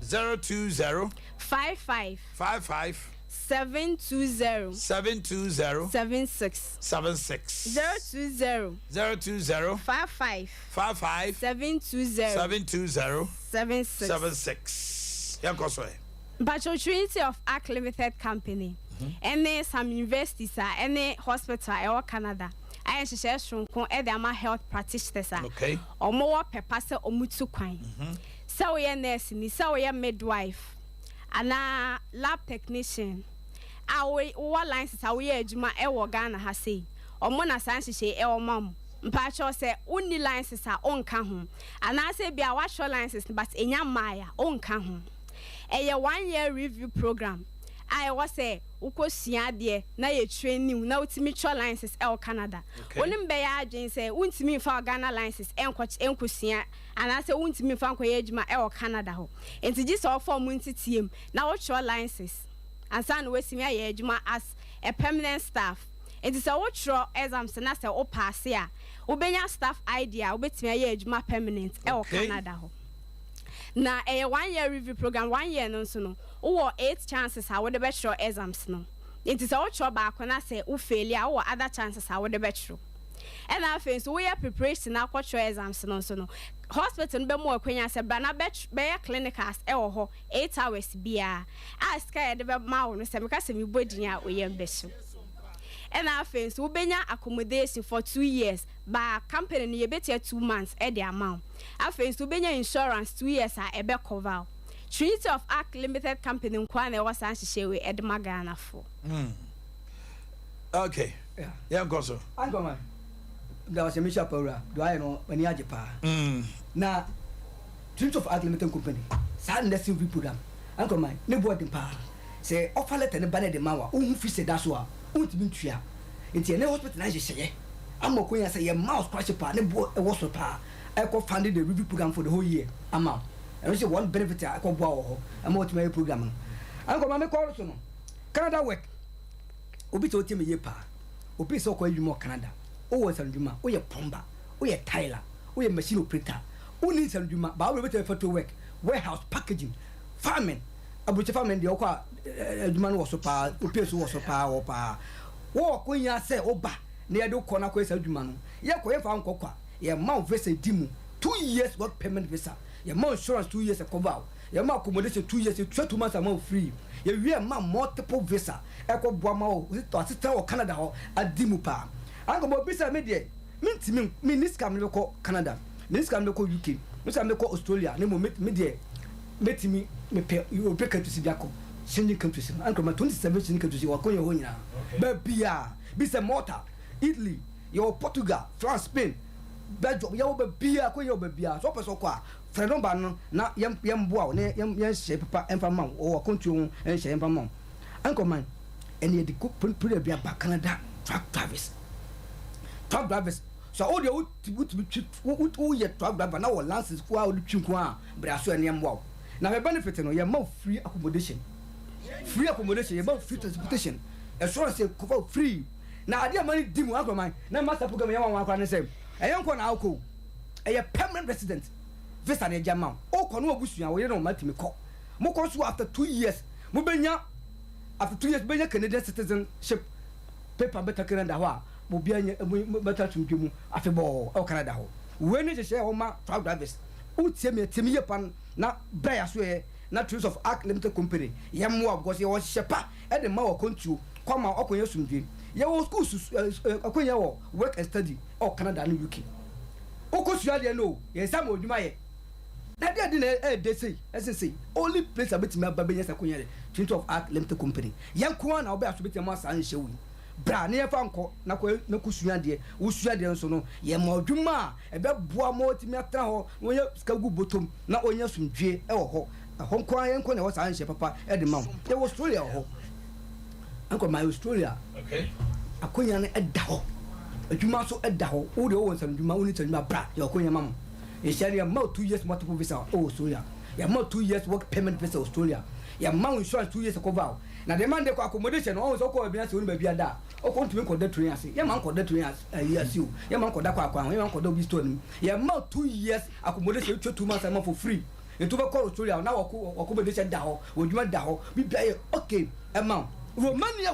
020 55 55 720 720 76 76 020 020 55 55 720 720 76 76 Yankoswe But Trinity of Arc Limited Company any some universities any hospital or Canada I share shunko edama health practitioners okay or more pepper se omutu kwan so we nurse ni so we midwife ana lab technician awe what lines we adwuma e wo Ghana ha sei omo na san hye e wo mam mpacho se uni lines onka ho ana se bia wa show lines but enya maya onka ho a 1 year review program I was say ukosua de na ye training na utimi cho licenses el Canada onim be ya adwen say untimi fa Ghana licenses enkosua ana say untimi fa nkoye adwuma el Canada ho enti gi so form ntitiem na wo cho licenses ansa na wasimi aye adwuma as a permanent staff enti say wo tro exams na say o pass ya ubenya staff idea ubetimi aye adwuma permanent el Canada ho na a 1 year review program 1 year no so no wo 8 chances how the better exams no it is all try back when I say u failure or other chances how the better and I think so we are preparation na kwatro exams no so no hospital be mo akwanya se bra na be clinicals e wo ho 8 hours bia ask e de be ma wo no se me ka se me bodin a we yam be so and I think so benya accommodation for 2 years ba company no ye betia 2 months e the amount I think so benya insurance 2 years a be cover Trinity of Arc Limited Company nkwane was anhye we edma Ghana for okay yeah go so Angoma da was a Misha Paula do I know when you ajepa na Trinity of Arc Limited Company sa ndesi free program Angoma ne boarding pa say offer letter ne bana de mawa unhu fi se da so a untimi ntua enti ne hospital na hye amoko ya say your mouse crash pa ne bo e wo so pa I co funded the review program for the whole year amount and say one benefit I co boa ho am what my program Angoma me call so no Canada work obi to timi ye pa obi so ko adwuma Canada o wo sandwuma o ye plumber o ye tiler o ye machine operator o ni sandwuma ba we better photo work warehouse packaging farming abuche farming de okwa adwuma no wo so pa obi so wo so pa wo pa wo ko nya say oba na ye do ko na ko sandwuma no ye ko ye fa nkokwa ye ma visa dimu 2 years work payment visa ye ma insurance 2 years cover ye ma accommodation 2 years 2 months amount free ye we ma multiple visa e ko boa ma o to assistant o Canada ho adimu pa anko mo bisa me de mintimi minister me ko Canada minister me ko UK minister me ko Australia ne mo me de metimi me pe European countries biako Schengen countries anko ma 27 Schengen countries wa ko ye ho nyina ba bia bisa Malta Italy yo Portugal France Spain Belgium yo ba bia ko yo ba bia so person ko a freedom ba no na yem boa ne yem hye papa emfa ma o kontu en hye emfa ma anko man ene de ko pure bia ba Canada truck drivers so all the wo ye truck driver na wo license ko a wo twinku a bra so ene emwa na be benefit no ye ma free accommodation ye ma free transportation assurance cover free na ade amani dimu anko man na master program ye wan kwa ne say eyanko na akọ eye permanent resident visa na jama o ko no obusua wo ye no matimi ko mo ko so after 2 years mo benya after 2 years benya Canadian citizenship paper beta Canada ho a mo bia beta tumdwemu afebo o Canada ho we ni je ho ma truck drivers o tie me ye pan na bra so ye na Trinity of Arc Limited Company ye mo because ye wo hyepa e de ma wo kontu kwama okonye sumdwe ya wo school akonya wo work and study or Canada and UK okosua de no ye sam odwuma ye na de na dey say only place abeti me babenya sakonya de 20 of Arc Limited Company yanko na oba asobeti ma san hyewu bra na ye fa nko na kusua de wo sua de nso no ye ma odwuma e be boa mo timi atra ho wonya skagu botom na onya sumdwe e wo ho honko ayenko na wo san hye papa e de ma ye wo Australia ho anko my Australia okay akonya na eda ho adwuma so eda ho wo de wo nsam adwuma wo ni tadwuma bra ye akonya mam e share ya ma 2 years multiple visa Australia ya ma 2 years work payment visa Australia ya ma insurance 2 years cover na the man de accommodation o so ko bia se woni ba bia da o ko ntumi ko da train ase ya ma ko da train ase ase o ya ma ko da kwa ya ma ko da obi store nim ya ma 2 years accommodation 2 months am for free etu ba call Australia na wo accommodation da ho odwuma da ho bi bia okay ma Romania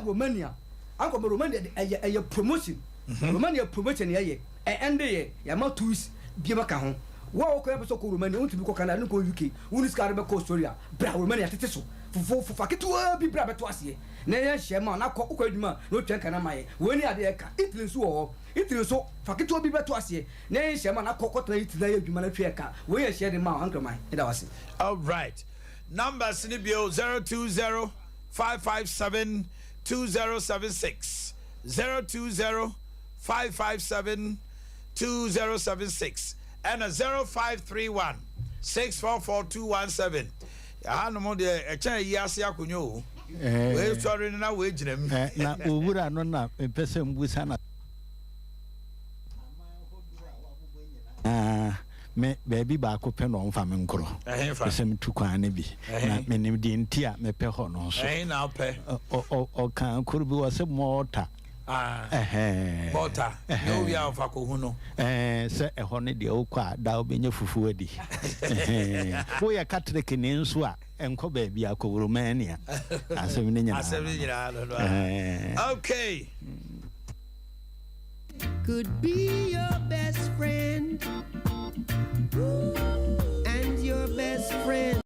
anko Romania e promotion Romania promotion ye ende ye ya ma 2 weeks bi ma ka ho wo ko ebeso ko Romania unti ko Canada ko UK uni skare be ko Australia bra Romania tete so fufu faketu bi bra beto ase na ye hye ma na ko adwuma no twen kana maye woni ade e ka Italy so faketu bi beto ase na ye hye ma na ko tra Italy ye adwuma na twen ka wo ye hye de ma anko man e da wase. All right, numbers in bio 020 557 2076 020 557 2076 and a 0531 644 217. Ya no mo de e chan yi ase akonyo we sorry na we ginam na owura no na pese mbusa na me baby ba ko pe no mfa me nkoro pese mtu kwa ne bi na menim di ntia me pe ho no so na pe o kan kuru bi wase mota bota no we are for huno se e ho ne de o kwa da obenya fufu adi wo ya Catholic ne nso a enko ba bia ko Romania asem ne nyina okay could be your best friend and your best friend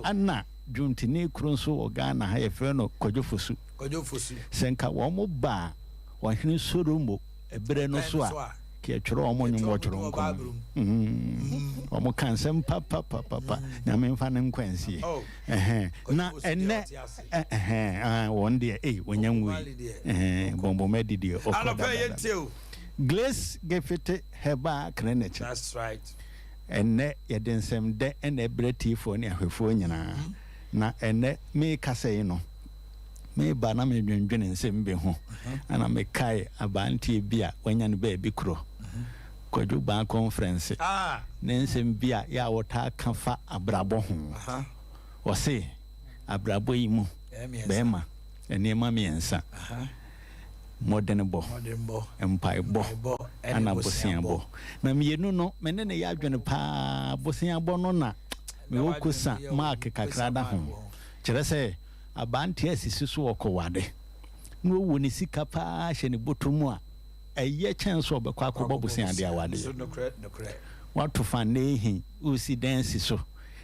Anna Juntini Krunso or Ghana ha freno Kojofusu Senka Womo ba Wahini Surumu Ebreno Swa Kiachro Omon Watchroom Omo Kansem Papa Namin Fanem Quincy na ene one day when young Bombo Medidio Glace gave it her back. That's right. And ne yɛde nsɛm de ɛna ebreti fo ne ahwefo nyinaa na ɛnɛ me kasa yi no me ba na me dwendwene nsɛm bi ho ana me kai abantie bi a wanya ne ba bi kro kwadwo ban conference ne nsɛm bi a ya wota kafa abrabo ho wo se abrabo yi mu bema enema miensa modern bo empire bo ana bosia bo na mienu no mene ne ya adwene pa bosia bo no na me wokusa mark kakrada ho kire se abante asisi so okowade no wo ne sika pa hye ne botomu a eye chenso obekwa akobọ bosia de awade what to fan nehi usi dance so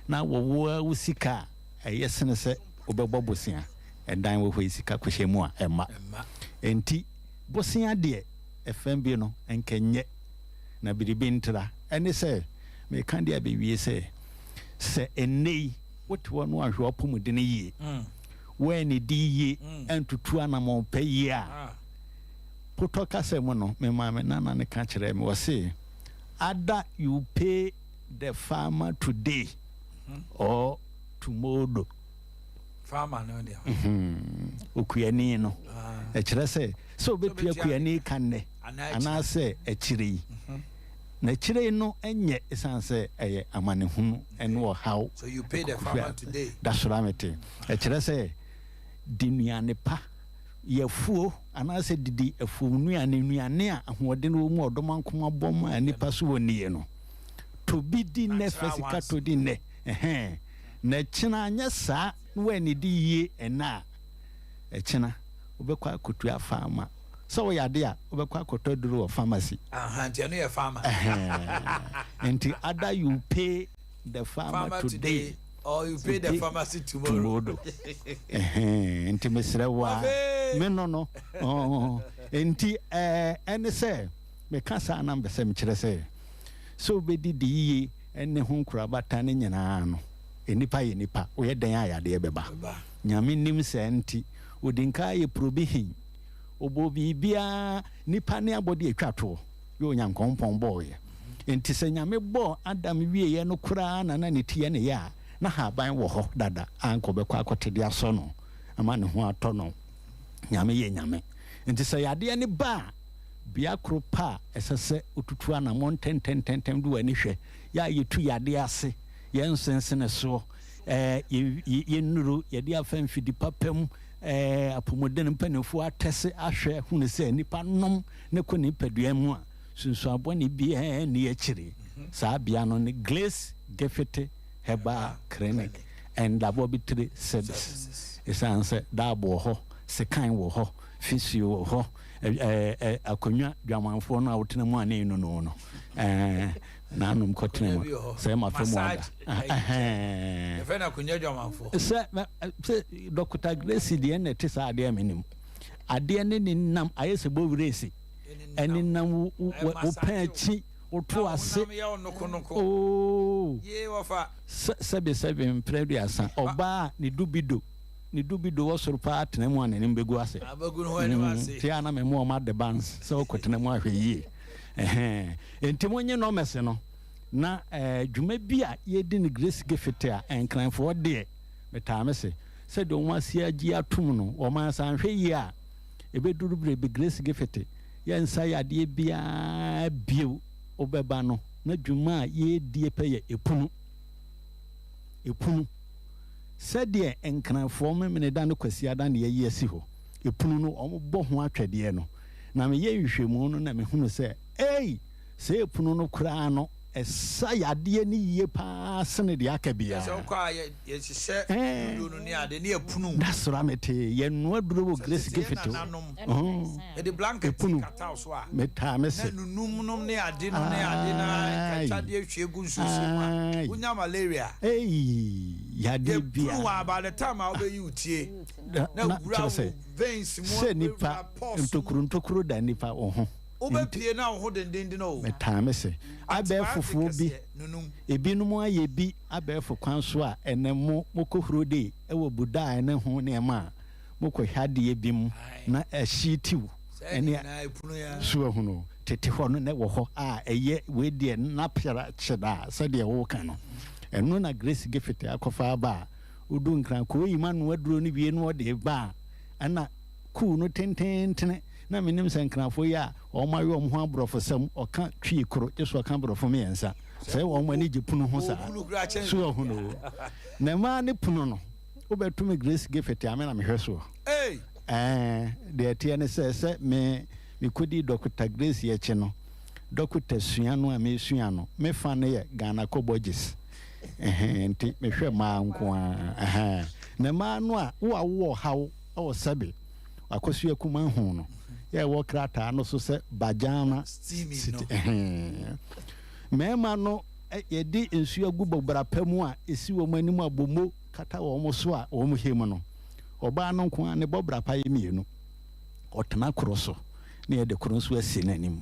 na wo usika eye sene se obebọ bosia edan wo hwe sika kohye mu a emma enti bosia de FMB no enkenye na biribi ntra ene se me kan dia be wie se enei what one no ahwe opomudi ne yie when di yie entutu anamo pe yie a potoka se mo no me ma me nana ne ka kire me wose ada you pay the farmer today or tomorrow farmer no dia okuyani no e kire se so betua kuyani kanne ana se e kire na kire no enye esanse eye amane hunu eno how so you pay the farmer today that's what I'm saying e kire se dinuane pa yefuo ana se didi efuo nuane a ahode no mu odomankoma bom anipa so woni no to bi di ne fesika to di ne na china anya sa wani di ye ena china obekwa kotu afama so we yade a obekwa kotoduru of pharmacy nti no ye farmer nti ada you pay the farmer today or you pay the pharmacy tomorrow nti mesrewa me no nti ene se me kasa na mbese me kire se so be di ye ene ho nkurabata ne nyina no enipa ye nipa oye den ayade beba nyame nim se nti odinka ye probihin obo bibia nipa ne abode atwato yo nyankompon boy enti se nyame bo adam wie ye no kura na ne tie ne ya na ha ban wo ho dada anko bekwa akotede aso no ama ne ho ato no nyame ye nyame enti se yade ne ba bia kropa esese otutu ana monten du ani hwe ya yetu yade ase yensensene so yenuru yede afamfidi papam apomodene mpanefo atese ahwe hunu se nipa nom ne ko ni padua mu a sunsu abone bia ne yakire saa bia no ne Glace Gefete Heba Clinic and laboratory services esanse dabo ho sekan wo ho physio wo ho akonwa dwamanfo no awotena mu ane no na anum kotena mu se ma femu ada fe na akonwa dwamanfo se Dr. Grace de ne tesa ade menim ade ne ninam ayese bowresi eni nam wo panchi oto ase ye wofa sebe mpreduasa oba ni dubido wosoro pa atena mu ane mbegu ase abagu no hwani wase ti ana memo ma de bands so kotena mu ahwe yi enti monye no mese no na dwuma bi a yedi ni Grace Gefete a enkranfo de metamese se do wasi agi atum no o ma san hwe yi a ebeduru bre be Grace Gefete yensa yade bia bio obeba no na dwuma ye die peye epunu sede enkranfo memene da no kwasi ada ne ye asi ho epunu no ombo ho atwede no na me ye hwehwemu no na me hunu se se epunu no kura no esa yade ni ye pa sene de akabia so kwa ye hye no ni ade ne epunu that's ramete ye no aduro Grace Gefete e de blanket kata so a metamese nunum ne ade no ne ade na kacha de hwegu nsusu ma unya malaria yade bia by the time I'll be you tie na veins se nipa ntokuru da nipa oho obepie na ho dendende no metame se abefufuo bi ebinum aye bi abefu kwan so a enemo mokohuro de ewo buda ene ho ne ma mokohade bi mu na ahitiw ene so ahuno tete ho no ne wo ho a eye we de na pera cheda se de wo kan no eno na grace gift akofa ba udu nkran ko yima no aduro ni bi no de ba ana ku no tententene na menim sankrafo ya o ma yo ho abrofo sam o ka twi koro jesu ka abrofo me yansa sai wo ma ni gipunu ho sa so ho no na ma ne punu no obetum grace gift amena me hweso de tie ne se me kodi Dr. Grace ye che no Dr. Suano a me suano me fa ne ye Ghana Kobojis enti me hwe ma nko na ma no a wo hawo o sabe akosu akuma ho no ye wo krata no so se bajana city mema no ye di nsu agubo brapamu a esi wo manimu abomo kata wo mo so a wo mo hemu no oba no nko ne bobrapa ye mienu otena kroso ne ye de kroso asi nanim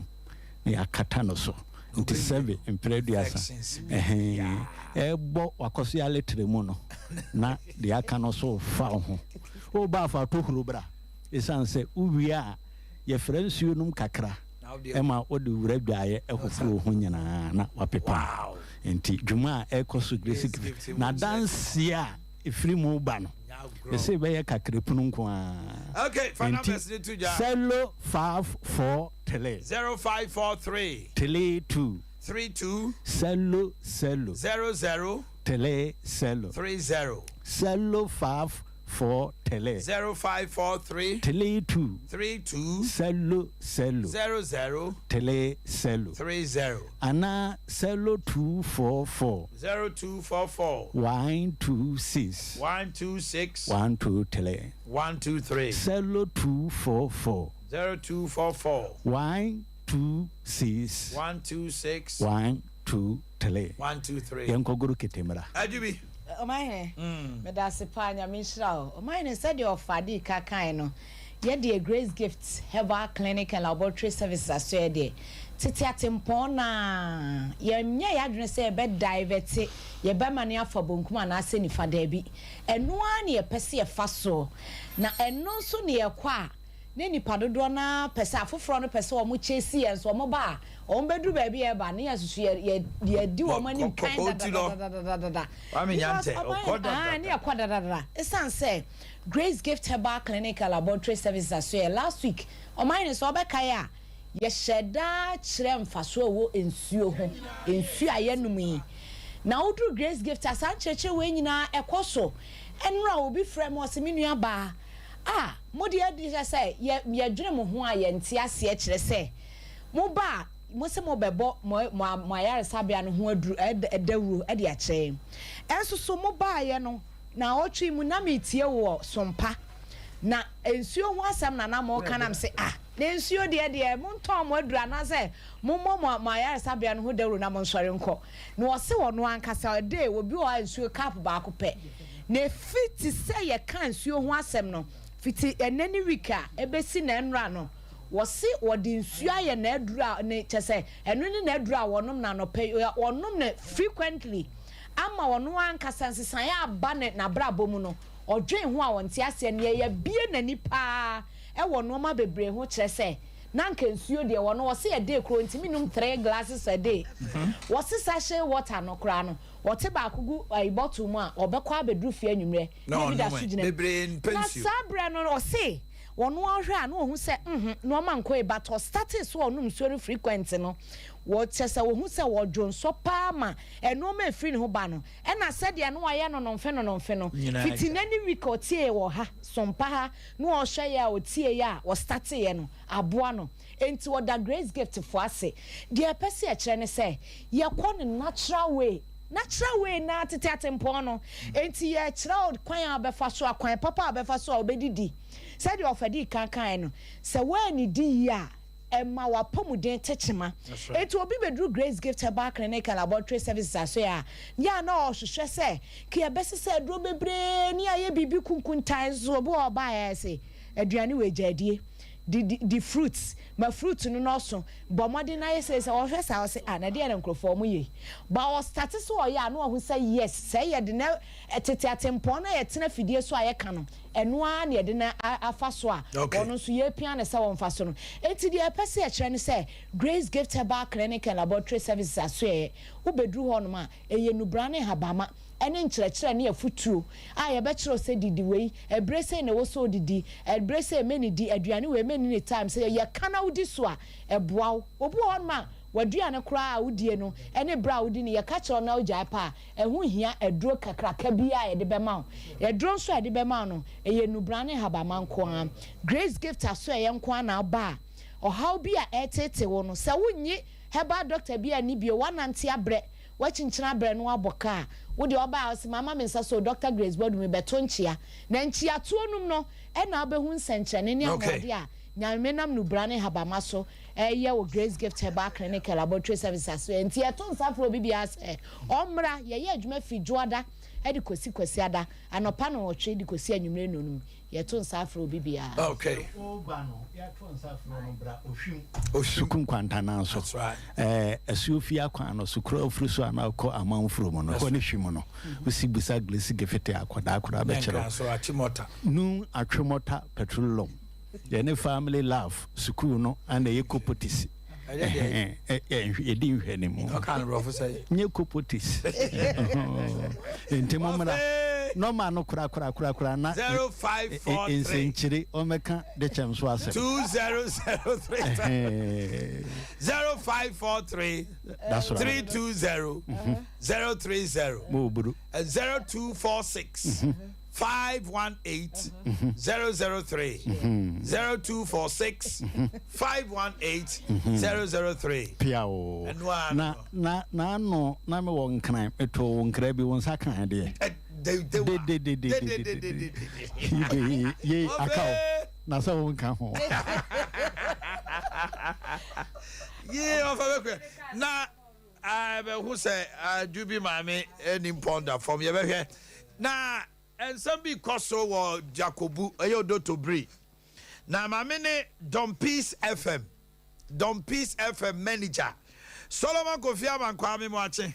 ne akata no so nti sebe impreduasa ebo wakoso ya letre mu no na de aka no so fa ho o ba fa to huru bra esanse uwia ye fransuo num kakra ema ode wura dwaye ehofo ho nyina na wapepa enti dwuma ekoso grace na dance ya efiri mu ba no ese be ye kakra punu nko a okay for numbers need to ja Cello 54 tele 0543 tele 2 32 cello 00 tele cello 30 cello 54 tele 0543 tele 2 32 cello 00 tele cello 30 ana cello 244 0244 126 126 12 tele 123 cello 244 0244 126 126 12 tele 123 yankoguru ketemra ajubi Omanhene me da sepanya me shira Omanhene said your fadi kakan no ye the Grace Gift Herbal Clinic and Laboratory Services aso de tete atempon na ye nya ya dwene say be divert ye be mane afobonkum na ase ni fada bi eno an ye pese ye faso na eno so ne ye kwa ne nipa dodo na pese afoforo no pese o mo chesi ye so mo ba o mbedu ba bi e ba ne asusu ye di o mani kind da amiyante okoda ne akoda da esan say Grace Gift Herbal Clinic and Laboratory Services aso last week o mine so obekaya a ye sheda kire mfaso wo ensuo ho ensuo ayenum na odu Grace Gift asancheche we nyina ekoso enra obi frem o se menua ba modi adi say ye dwene mo ho a ye ntia ase kire say mo ba mo se mo bebo mo ayare sabia no ho aduru edawuro ade ache enso so mo ba ye no na otwi mu na metie wo Sompa na ensuo ho asam na mo kanam se na ensuo de mo nton mo aduru na say mo ayare sabia no ho dawuro na mo nsore nko na wo se wo no ankasa de wo bi wo ensuo cap ba ko pe na fiti say ye kan ensuo ho asem no fiti enani wika ebesi na enra no wose wodi nsuo aye na adura ne chese eno ni na adura wonom na no pe wonom na frequently ama wono ankasa nsesan ya aba ne na brabo mu no odwen ho a wonte ase ne ye bie nani pa e wono ma bebre ho chese na nka nsuo de wono wose ye de kro ntimi num 3 glasses a day wose sachet water no kra no wote ba akugu ai bottle mu a obekwa abedru fie anwumre na bi da sujina bebre na sabre no wose wono ahwe a no hu se no ma nko e but started so onum so frequent no wo chese wo hu se wo dwonso pa ma eno ma free ne ho ba no e na said ya no waye no no mfe no fitinani week otie wo ha Sompa ha no o hwe ya otie ya wo started ye no aboa no enti wo da Grace Gift for ase de pese e kire ne se ye kɔ ne natural way na tete atempo no enti ye kire kwan abefa so akwan papa abefa so obedidi said your fadi kankan no se when ni di ya Emma wa pomuden techema. It will be bedru Grace Gift Herbal Clinic and Laboratory Services as ya. Ya no hwehwe se ke yebese se dro bebre ni aye bibi kunkuntan so bo oba ya se aduane we jadie the fruits my fruit no so but modern na say o hwe sa o say na de na nkrofo mo ye but o start so o ya no ho say yes say ye de na tete atempo na ye tena fidie so aye ka no eno a na ye de na afa so a ono so ye pia na say won fa so no enti de pese e kire ne say Grace Gift Herbal Clinic and Laboratory Services aso ye wo bedru ho no ma eye nubra ne habama ene nkyerɛkyerɛ ne afutuo a ye be kyerɛ se didi wei ebrese na wo so didi ebrese meni di aduane we meni ne time say ye kana wudi so a eboaw obu hon ma waduane kura a wudie no ene bra wudi ne ye ka kyerɛ na ogya pa ɛho hia eduro kakraka bi a ye de be ma eduro nso ye de be ma no eye nubra ne habama nko a Grace Gift aso ye nko na ba ɔhaw bi a etete wo no sɛ wonyi herbal doctor bi ani bi wanante abrɛ wachinchina abrɛ no aboka wo de oba ase mama me nsa so Dr. Grace Bodu me beto nchia na nchia to onum no e na obehu nsenkyerɛ ne amode a nyamenam no brane habama so ye wo Grace Gift Herbal Clinic Laboratory Services so enti e to nsafro bibia se omra ye adwuma fi joada e de kosi ada anopa no otwe de kosi anwumre nonum ye to nsafro bibia okay oba no ya to nsafro no bra ohwim osukun kwantana so asuofi akwan no sukura ofuru so anakọ amanfuro mo no ko ne hwim no usi busa glesi gefete akoda be kyerɛ so achimota nu atwemota petroleum ye ne family love sukuru no and ye kopotis edin hwene mu kan rofo say nye kopotis entemo mra no ma no kura na 0543 insenchiri omeka de chemso asem 2003 0543 that's right 320 030 mo 0246 518 003 0246 518 003 piao na no na me won kran eto won kra bi won sakan de ye akaw na so won kan ho ye ofa na be who say dubi mame any ponda from ye be na and some be koso wo Jacobu ayodo to bri na mame ne Don Peace FM manager Solomon Kofi Amankwa me mo ache.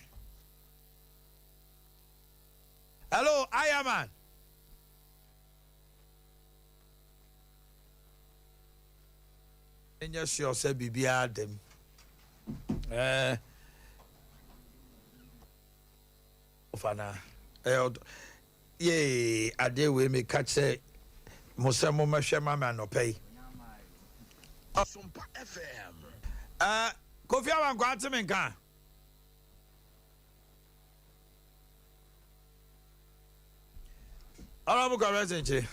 Hello Ayaman enya sure say bibia dem ofana ye ade we me catch musemo mahwe mama no pay Sompa FM Kofi Amankwa atime nka Arabu Karesenche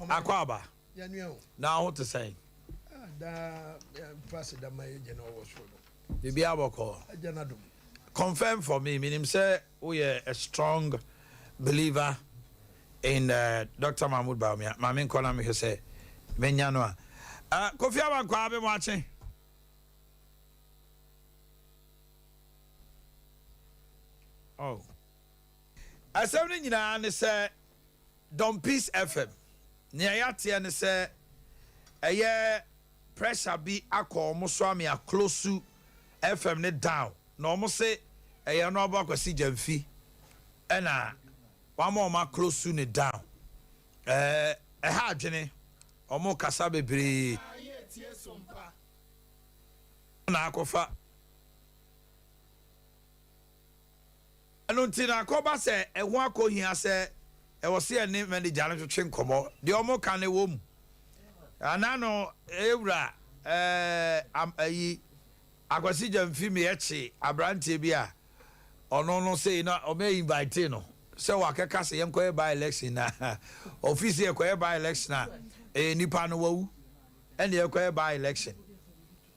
Akwaba na what to say president my general was Bibi aboko confirm for me meaning say we are a strong believer in Dr. Mahmoud Bawumia mama nkola me say menya no Kofi Amankwa be mo ache oh asem ni nyina ne say Don Peace FM ne ayate ne say eye pressure bi akọ mo so am ya close FM ne down na omo say eye no obo akwasi jamfi na wa ma close ne down ha adwene omo kasa bebre na akofa anunti na akoba se eho akohia se e wo se ne manager no twetwe nkomo de omo ka ne wo mu anano ewura ayi akwasi jamfi me echi abrante bi a ono no say na o me invite no se wa keka se yenko by election na office yenko by election na nipa no wawu ene yenko by election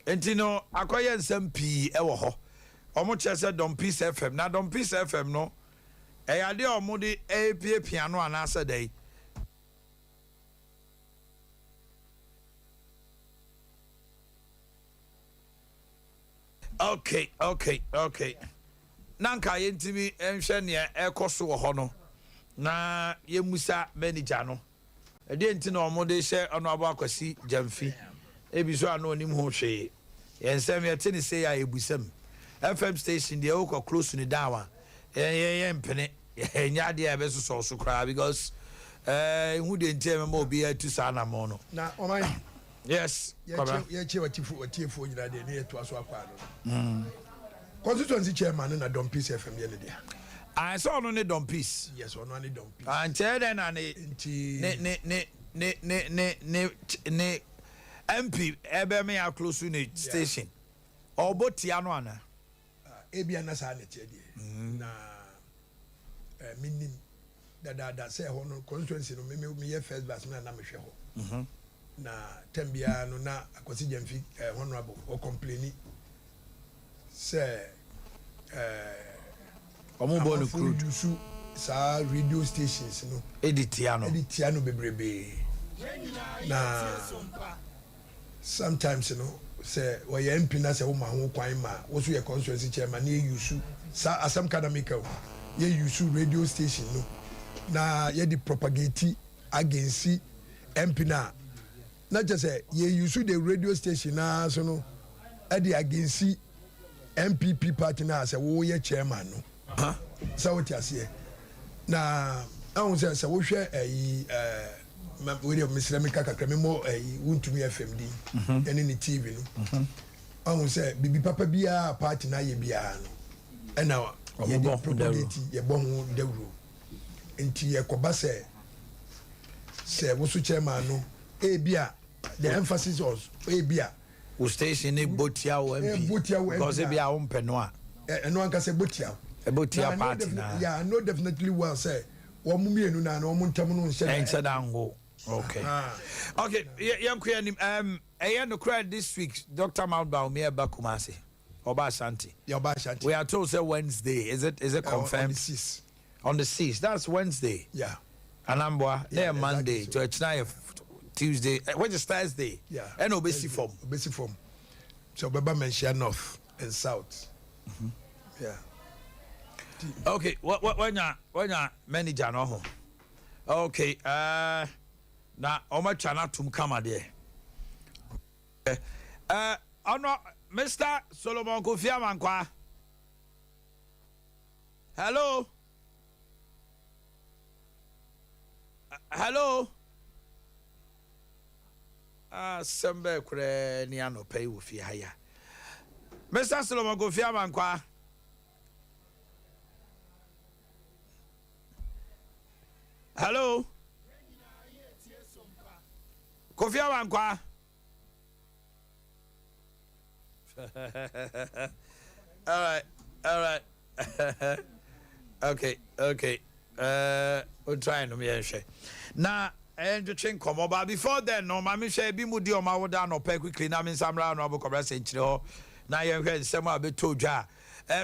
enti no akoye nsam pii e wo ho omo chese Don Peace FM na Don Peace FM no ade omo de apie piano anasa dai Okay. Nanka yentimi enhwe ne ekoso wo ho no. Na yemusa manager no. Ede enti na omode hye ono abo akwasi jamfi. Ebiso ano onim ho hwe. Yensem yete ne say ya ebusam. FM station dey okọ close ni dawa. Mpene. Nya de abeso so kra because who dey ntem ma obi atu sa na mo no. Na oman. Yes. Ye che watifu nyina de ne to aso akwa no. Constituency chairman na Don Peace FM ye ne dia. I saw no Don Peace. Yes, on one Don Peace. And tell them ne MP ebe me a close to the station. Obotia no ana. Ebia na sa ne tie die. Na minim da say ho no constituency no me ye first class na me hwe ho. Na tembia no na akosi jamfi honorable o complaini say omo bo no crude yusu sa radio stations no editiano bebrebe na sometimes no say we MP na say wo ma ho kwan ma wo so ye constituency chairman na yusu sa asam academic ye yusu radio station no na ye di propagate against MP na just say ye yusu the radio station na so no e di against MPP party na say wo ye chairman no so what you say na I say wo hwe we dey Mr. kakra me mo wuntumi FMD ene ni TV no I say bibi papa bia party na ye bia no e na ye dey propagate ye bo ho dawro enti ye koba say wo so chairman no e bia the emphasis was e bia wo station e botia wo MP because e bia wo mpeno a eno anka say botia party na yeah I know definitely well say wo mumienu na wo ntam no nse dan go okay okay yanku yanim no credit this week Dr. Malba me eba Kumasi Oba Ashanti we are told say Wednesday is it confirmed on the 6th that's Wednesday yeah Anambwa there Monday to Echina Tuesday which is Thursday and obesi form so baba mention north and south yeah okay when ya manager no ho okay na oma chana tum kama there ono Mr. Solomon Kofi Amankwa hello sembe kure ni anope wo fi haya Mr. Solomon Kofi Amankwa hello Kofi Amankwa all right okay we'll try no me share na and to train come but before then no mama share bi mu di o ma woda no pay quickly na me samra no abo kobra senchire ho na ye hwe nsem abeto dwa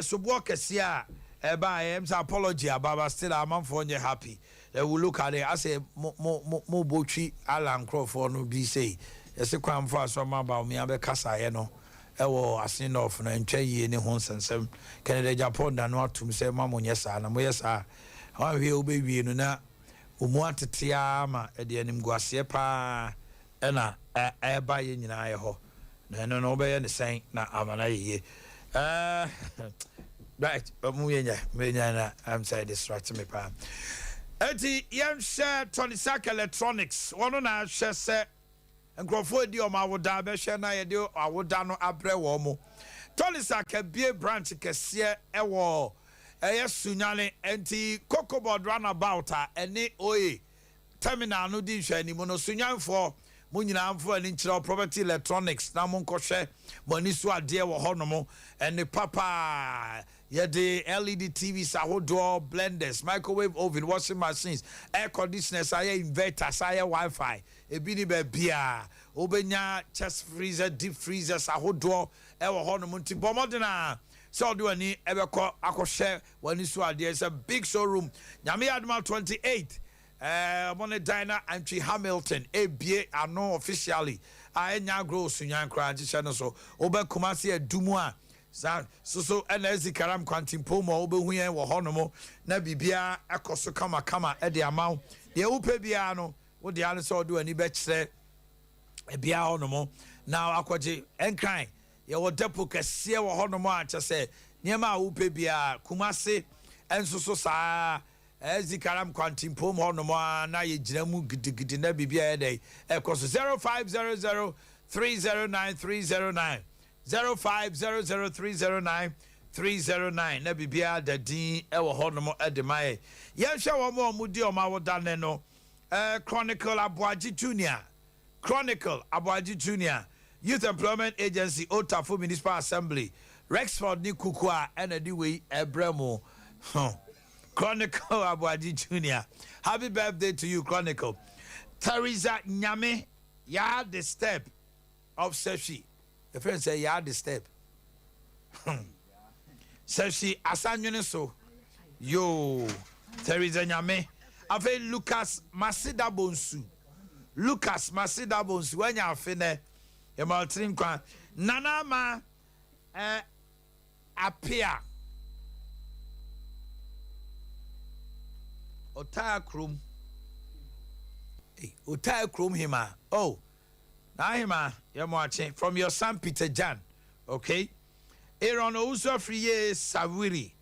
so bo kese a ba am say apology ababa still amanfo nye happy they will look at it I say mo botwi alan crofo no bi say yesi kwamfo asoma ba me abekasa ye no ewo asin of na ntwa yie ne ho nsensem Canada Japan da no atum say mamo nye sa na mo yesa ha hwe obewie no na omu atetea ma ede anim guase pa na ba ye nyina ye ho na no no be ye ne sen na amana ye right mu yenya na I'm say distract me pa eti yem share Tony Sack Electronics wono na hwe se nkrofo di o ma woda be hwe na ye di awoda no abre wo mo Tony Sack bie branch kese ewo sunyane enti Kokobod runabout ene oye terminal no di hwe ni mo no sunyanfo mo nyina amfo ani nkyerɛ property electronics na mo nkɔhwɛ mo ani so ade wo hɔ no mo ene papa yɛde LED TVs ahodoɔ blenders microwave oven washing machines air conditioners aye inverters aye Wi-Fi ebi ni ba bia obenya chest freezer deep freezers ahodoɔ ɛwɔ hɔ no mo nti bomodena so do ani ebekɔ akɔhwɛ wani so ade is a big showroom nyame adoma 28 Money Diner and Hamilton ebie ano officially anya grow sunyan kra nche no so obe Kumasi edumu a so ɛna ezi karam kwantimpo mo obehu yɛn wɔ hɔ no mo na bibia ɛkɔ so kama ɛde ama wo deɛ wopɛ bia no wo de ano sɛ ɔde ani bɛkyerɛ bia hɔ no mo na akɔgye ɛnkran yɛwɔ depo kɛseɛ wɔ hɔ no mo a kyɛ sɛ nneɛma a wopɛ bia kumase ɛnso so saa ezi karam kwantimpo mo hɔ no mo a na yɛgyina mu gidigidi na bibia yɛdɛ ɛkɔ so 0500 309 309 0500309309 na bibia da din ewo ho no mo edemaye ye hwe wo mo mudi o ma woda ne no Chronicle Aboagye Junior Youth Employment Agency Otafo Municipal Assembly Rexford ni kukua enadi we ebremo Chronicle Aboagye Junior. Happy birthday to you, Chronicle. Teresa Nyame ya the step of Seshi. The friend say, "Yeah, the step." So she asanyo so. Yo, Teresa Nyame. Ave Lucas Masida Bonsu. When you fine, you maltrim kwa. Nana ma appear. Otaya krum. Otaya krum hima. Oh. Nahima, from your son Peter Jan, okay? Aaron Ouso Friye Sawiri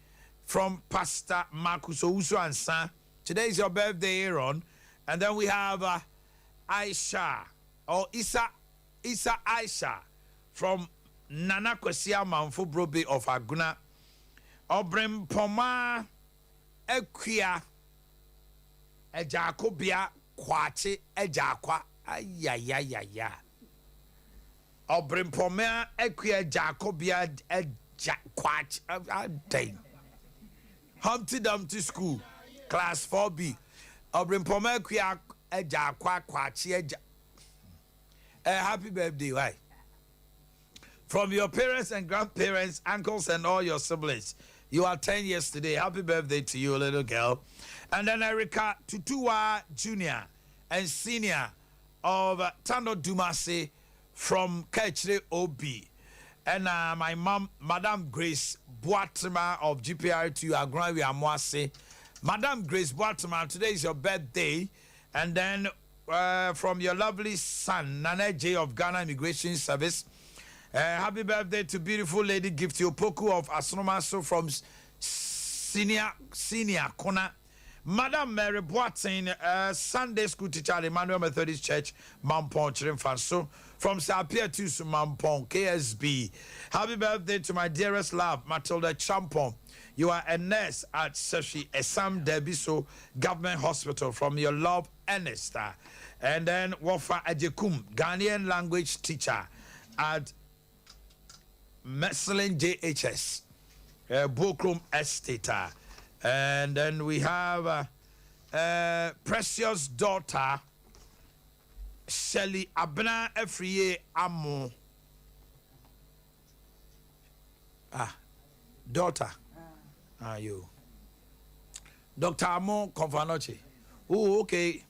from Pastor Marcus Ouso and son. Today is your birthday, Aaron. And then we have Aisha or Isa Aisha from Nana Kwesia Manfo Brobe of Aguna. Obrem Poma Equia Ejakobia Kwache Ejakwa. Ayayayaya. Obrimpomea Equia Jacobia Quach Dane. Humpty Dumpty School, Class 4B. Obrimpomea Equia Jaqua Quachi. Happy birthday, why? From your parents and grandparents, uncles, and all your siblings. You are 10 years today. Happy birthday to you, little girl. And then Erica Tutua Jr. and Senior of Tando Dumase from Kechre OB. And my mom, Madame Grace Boatima of GPR2 Agranwi Amwase. Madame Grace Boatima, today is your birthday. And then from your lovely son, Nana J of Ghana Immigration Service. Happy birthday to beautiful lady Gifty Opoku of Asnomaso from Senior Kona. Madam Mary Boatin, Sunday school teacher at Emmanuel Methodist Church, Mampong Chirimfanso, from Sapia to Mampong, KSB. Happy birthday to my dearest love, Matilda Champon. You are a nurse at Seshi Esam Debiso Government Hospital from your love, Ernest. And then Wafa Ajekum, Ghanaian language teacher at Meslin JHS, Bokrum Estate. And then we have precious daughter Shelly Abna Efriye Amo. Daughter. You. Dr. Amo Confanoche. Oh, okay.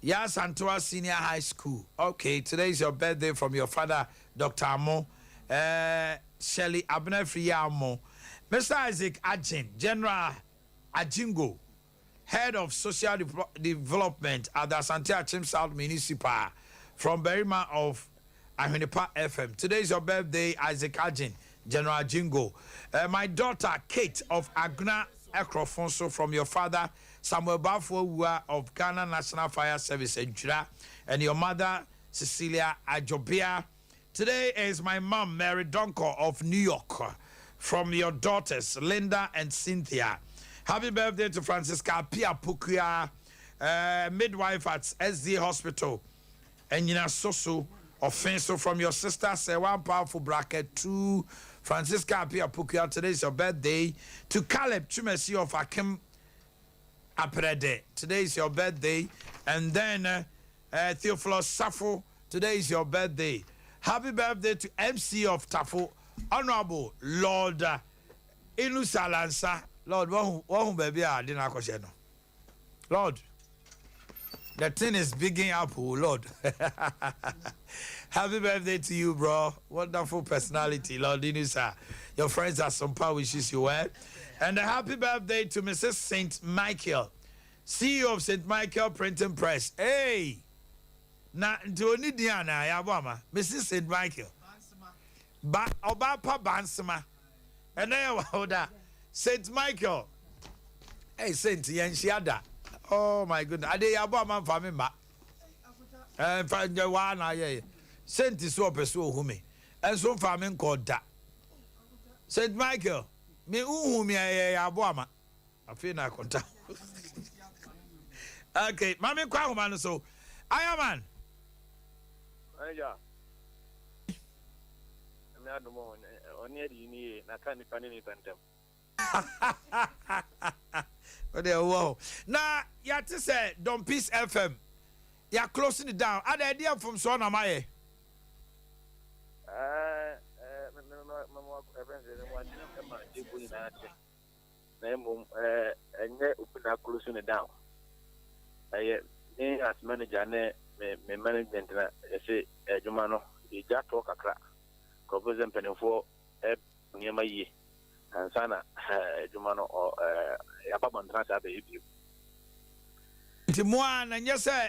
Yes, Antoa Senior High School. Okay, today is your birthday from your father, Dr. Amo. Shelly Abna Efriye Amo. Mr. Isaac Ajin, General Ajingo, Head of Social Development at the Asante Achim South Municipal from Berima of Ahunipa FM. Today is your birthday, Isaac Ajin, General Ajingo. My daughter, Kate of Agna Ekrofonso from your father, Samuel Bafo of Ghana National Fire Service, and your mother, Cecilia Ajobia. Today is my mom, Mary Donko of New York. From your daughters, Linda and Cynthia. Happy birthday to Francisca Pia Pukia, midwife at SD Hospital. And Yina Soso Offenso from your sister, Sewan Powerful Bracket to Francisca Pia Pukia. Today is your birthday. To Caleb Chumesi of Akim Aprede. Today is your birthday. And then Theophilus Safo. Today is your birthday. Happy birthday to MC of Tafo. Honorable Lord Inu Salansa. Lord, one baby I didn't question. Lord, The thing is bigging up, oh Lord. Happy birthday to you, bro. Wonderful personality, Lord Inusa. Your friends at Sompa wishes you well. And a happy birthday to Mrs. St. Michael, CEO of St. Michael Printing Press. Hey! Na Ntoni Diana Yabama, Mrs. St. Michael. Obapa Bansama. And then St. Michael. Hey, Saint Yanshiada. Oh my goodness. Adea Akye Abia ma. Find your one aye. Saint is so pursue humi. And so farming called that. Saint Michael. Me uhumi aye Abia. I feel na contact. Okay, Mami kwa man so. Ayaman. Aya. Me adumo oni edi ni na kan nipa ni pantem. Wow. Now, you have to say, Don't Peace FM. You are closing it down. Are the idea from Sona Maye? Closing it down. As manager, me management, I say, Jumano, you just talk a crack. Proposing penny for near my year. And Sana, Jumano, or Ababan Transa, baby. Timuan, and yes, sir,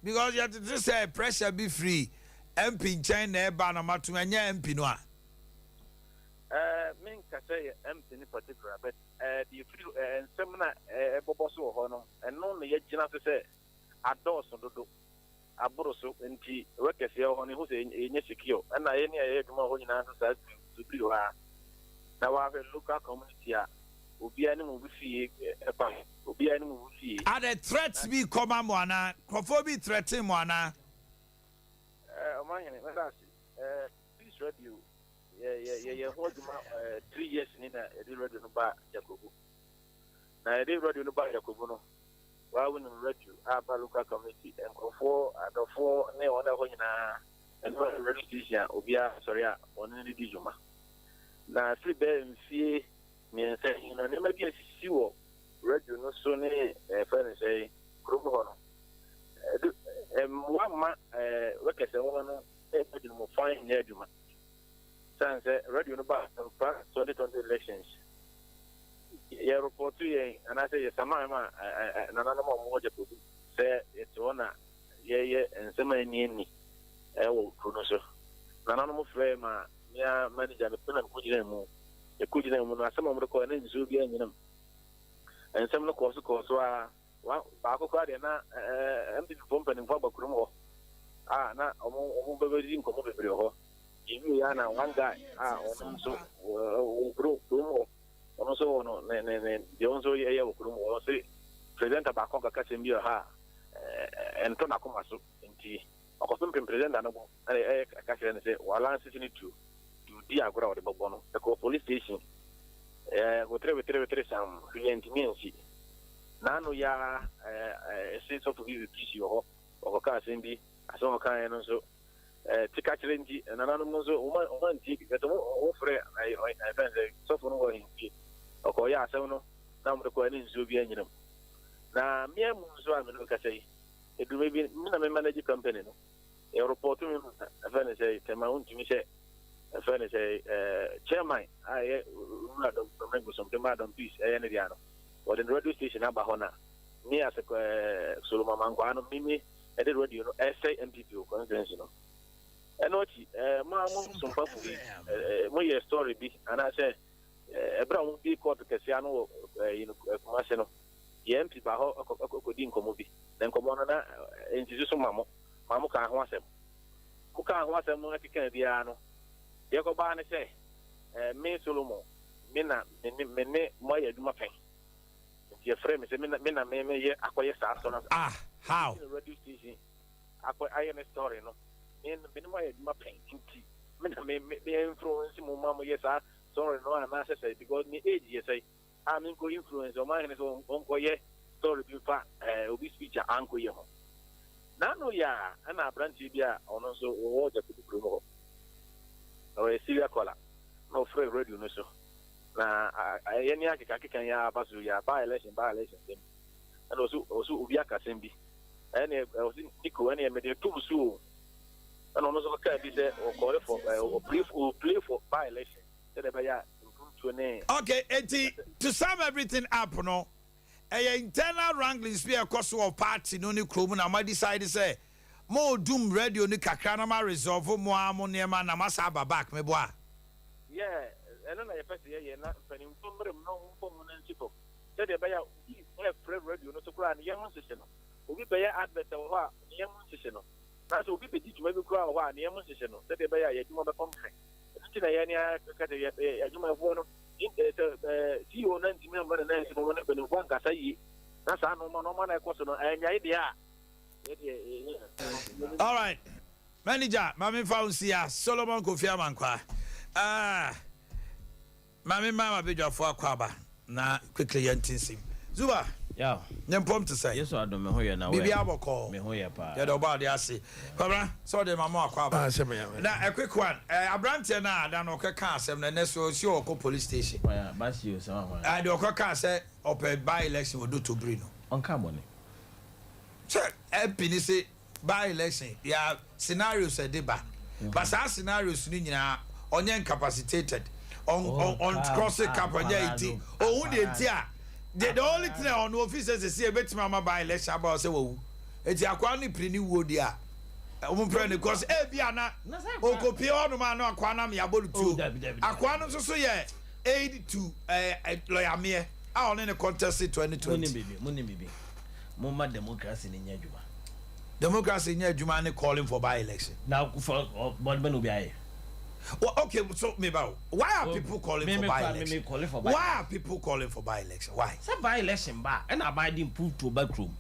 because you have to say pressure be free. MP China, Banamatu, and MP Noir. Mink, I say MP in particular, but the feel and seminar, Boboso Honor, and only yet, you have to say, a dose on the do. A broso and tea, workers here on who's in secure, and I any more in answer to be. Now I have a local community. Obi any movie fee, Obi any movie fee. Are the threats be common one? Crophobi threatening one. Omanhene, please radio. Yeah, hold 3 years in a radio no bar Jacobo. Now I did radio no bar Jacobo. Why wouldn't radio our local community and go for the 4 near one and radio station, Obia, sorry, on any Dijuma. Now, free bear and fee me saying, you know, never be a sure radio no sooner, friend say, group honor. One man, work as a woman, more fine near Juma. Sans radio no bar, 2020 elections. Yeah, report to you, and I say, yes, I'm another more say it's one, yeah, and some near me. I will pronounce none of frame. Yeah, manager the pen and could you know some of the coin in Zubia and some of the course are Baco card and empty pump and Papa Krumo. Ah, now, in Comodo. Give me one guy, also also no, the also Krumo, say, present a Bacoca Casimir ha and Tonacomaso in tea. Or something present and I can say, while I'm sitting it too. Dia agora de Bobono, the police station. Go treve some intimacy. Nano ya sense of you or Casimbi, as some kind of so. Tikachrenji and anonymous one tick that offer I find the software going or Koya Sono, now the coin in Zubia. Now, Mia Musuam, look at say, it will be minimum manager company. A report to me, I find say, Tamaun to me say. Friend say, Chairman, I remember some Madam Peace, Diano, or the radio station Abahona, me as a Solomon Manguano, Mimi, and the radio, essay and people, conference, you know. And what, Mamma, some puppy, my story be, and I say, a brown be called Cassiano, Maseno, the empty Baho, a coding commobi, then come on and introduce Mamma, Mamma can't want them. Who can't want them, like a Diano. Yagobana say, me Solomon, Mina, my Dumapen. Your friend is a Mina, may acquire Sasson. Ah, how? Radio station. I am a story, no. In my Dumapen, Mina may influence Mamma, yes, sorry, no, I'm not say, because me age, yes, I'm in go influence of mine, Uncle, yes, story, be speech, Uncle, Yamo. Nano, ya, and I branch Ibia, on also water to the Bruno. Or a Syria collar, no free radio, no so. Now, I any can ya Basuya by election, and also Ubiaka Simbi, any Nico any media too soon. And almost okay, be there or call for or play for by election. Okay, to sum everything up, no, internal wranglings be a cost of party, no new club, and I might decide to say, more doom radio, ni kakranama resolve, more ammonia, man, I must have a back, me boy. Yeah, and then I pass the year, not spending no permanent people. Said they buy out radio, not to cry, and young session. We pay advert or young session. That's what people teach maybe cry one young session. Said they buy a you want to come. All right, manager, Mami Fausia, Solomon Kofi Amankwa. Mami Mama Bejo for Kwaba. Na quickly yantinsim. Zuba. Yeah. Nyempom to say. Yes, I don't know here now. Bibi aboko. Me hoya pa. Ya do ba de ase. Kwabra, so de mama akwaba. Na a quick one. Abrante na da no keka asem na neso si o police station. Yeah, but you say one. De okaka say open by election would do to bring no. On carbon. Check. MP ni say by election. Ya scenarios e deba. But sa scenarios ni nyina onye incapacitated. On cross cap on 80. Oh, who dey tia? The only thing on officers is see a bit mama by election about say wo. Eti akwa ni prini wo dia. Omo pre ne cause e bia na o kopie onu ma na akwa na me abolu tu. Akwa no so ye aid to lawyer me. A on in the contest 2020. Money bibi. Mo ma democracy ni nyadwuma. Democracy nyadwuma ni calling for by election. Now for bodman obi aye. Well, okay, so maybe why are people calling for by-election? Why are people calling for by-election? Why? Say by-election ba, and I buy them prove to back room.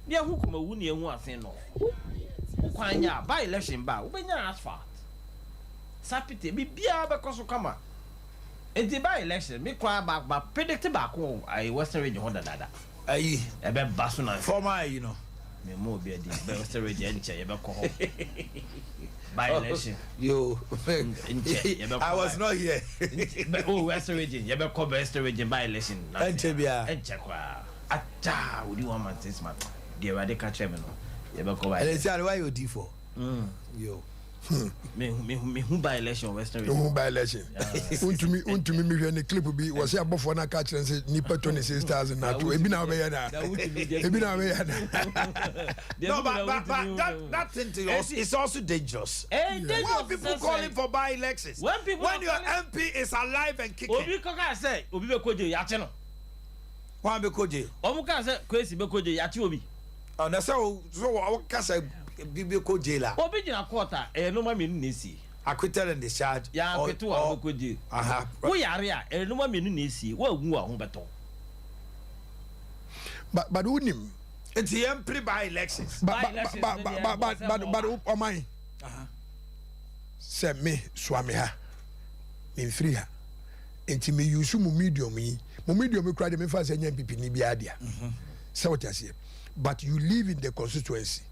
Dia who come wuni ehu asen no. Kwanya by-election ba, ubenya asphalt. Sapite bi bia be koso kama. Enti by-election me kwa ba predict ba ko I Western region ho dada. Ayi, e be baso na. Former, you know. Me mo be di Western region nche ye be ko ho. By election. Yo, I was not here. Oh, Western region. You better call Western region by election. Entebia. Enchekwa. Acha, would you want man this man? They were the catch me no. You better call by. And say why you D for? Yo. Me who by election Western region. Who by election? Untumi me hwe ne clip bi was say abofo na catch and say nipa 26,000 na to ebi na be ya na. Ebi na be ya na. No, but that thing is also dangerous. Why people calling for by elections? When your MP is alive and kicking. Obi koka say obi be koje yache no. Wan be koje. Omu ka say kwesi be koje yache obi. Oh, na so ka say bibi koje la. Obi jina quarter no ma me nu nesi. Acquitted and discharged. Ya akwetu a koje. Aha. Wo yare a no ma me nu nesi. Wo agu a ho beto. But unim. It's the MP by elections. But Omanhene. Say me swami ha. Me free ha. Enti me use mu medium yi. Mu medium kura de me fa say NPP ni bia dia. Say what you say. But you live in the constituency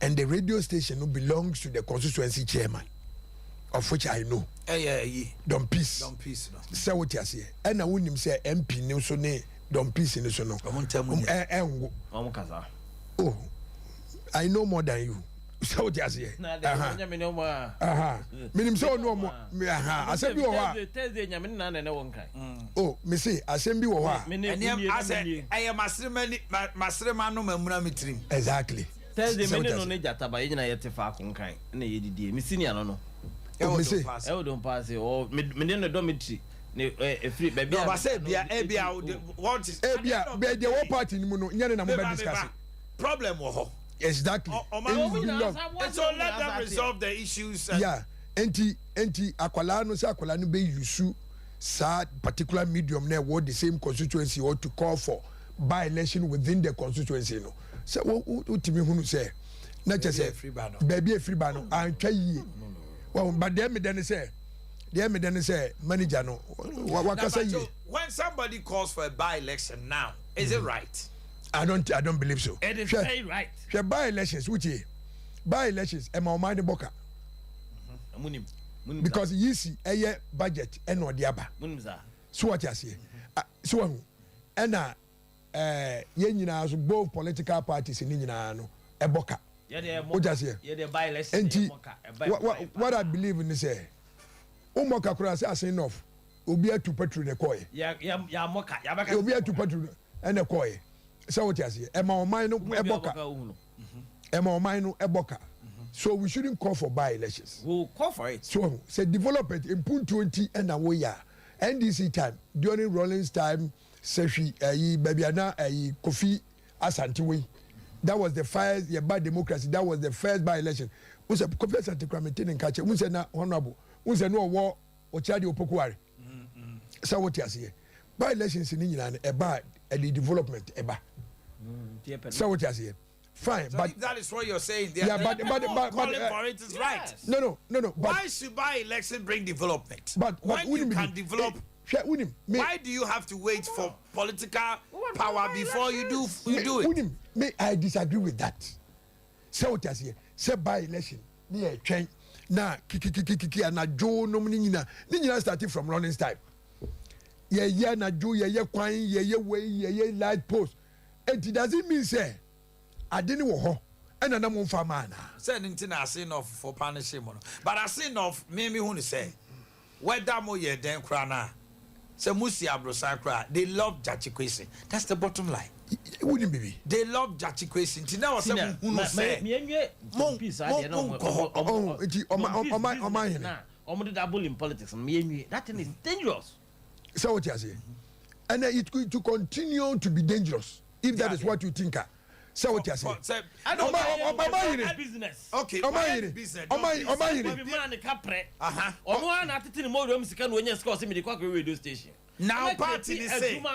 and the radio station belongs to the constituency chairman, of which I know. Don Peace. Don Peace. Say what you say. And I wouldn't say MP no so ne Don Peace in so no. Oh, I know more than you. Say what you say. Minim so no more. I said you are. Oh, me say I send you are. I said I am Masrema no memuna mitrim. Exactly. Thursday me no ne jata ba yina yete fa konkan na yedidie me senior no me say e don pass o me no dormitory ne free baby no ba say bia what is be the whole party ni mu no nyane na mo be discuss problem wo ho exactly so let them resolve the issues yeah enti akwala no say akwala no be use sa particular medium na what the same constituency or to call for by election within the constituency no. So utimi hunu say na che say baby a free ban antwa yi well but them then say manager no what say when somebody calls for a by election now is it right? I don't believe so. It is very right. She by elections which by elections e ma Omanhene boka because you see a budget and no diaba so what you say so and yɛn nyinaa so both political parties ni nyinaa no ɛbɔka o just here enti what I believe in say umoka kura say asin enough obi atu petrol ne koye ya moka ya baka obi atu petrol ene koye say what you say ema oman no eboka so we shouldn't call for by elections. We'll call for it. So say develop it in Pun 20 and away ya NDC time during Rollins time Seshi Babiana Kofi Asantewe. That was the first by democracy. That was the first by election. We said Kofi Asantewe in catch. We said na honorable. We said no war or Chadi Opokuari. So what you say? By elections in England about the development eba. So what you say? Fine, so but if that is what you're saying. Yeah, but calling for it is right. No. But, why should by election bring development? But when you can develop. Why do you have to wait for political power before you do it? May I disagree with that? So what you say? Say by election, me a train na kiki na Joe no nina started from Rollins time. Yeah na Joe yeah kwan yeah way yeah light post. It doesn't mean say I didn't want her. And I'm on farmer. Say anything I say enough for punishing mono. But I say enough, me who say whether mo ye den krana. Say Musi Abrosakra, they love Jachikwesi. That's the bottom line. It wouldn't be. They love Jachikwesi. Until now, someone who say double in politics. That thing is dangerous. So what you say? And it's going to continue to be dangerous if that is what you think. So what you say? I don't know business. Okay, business. Now party is saying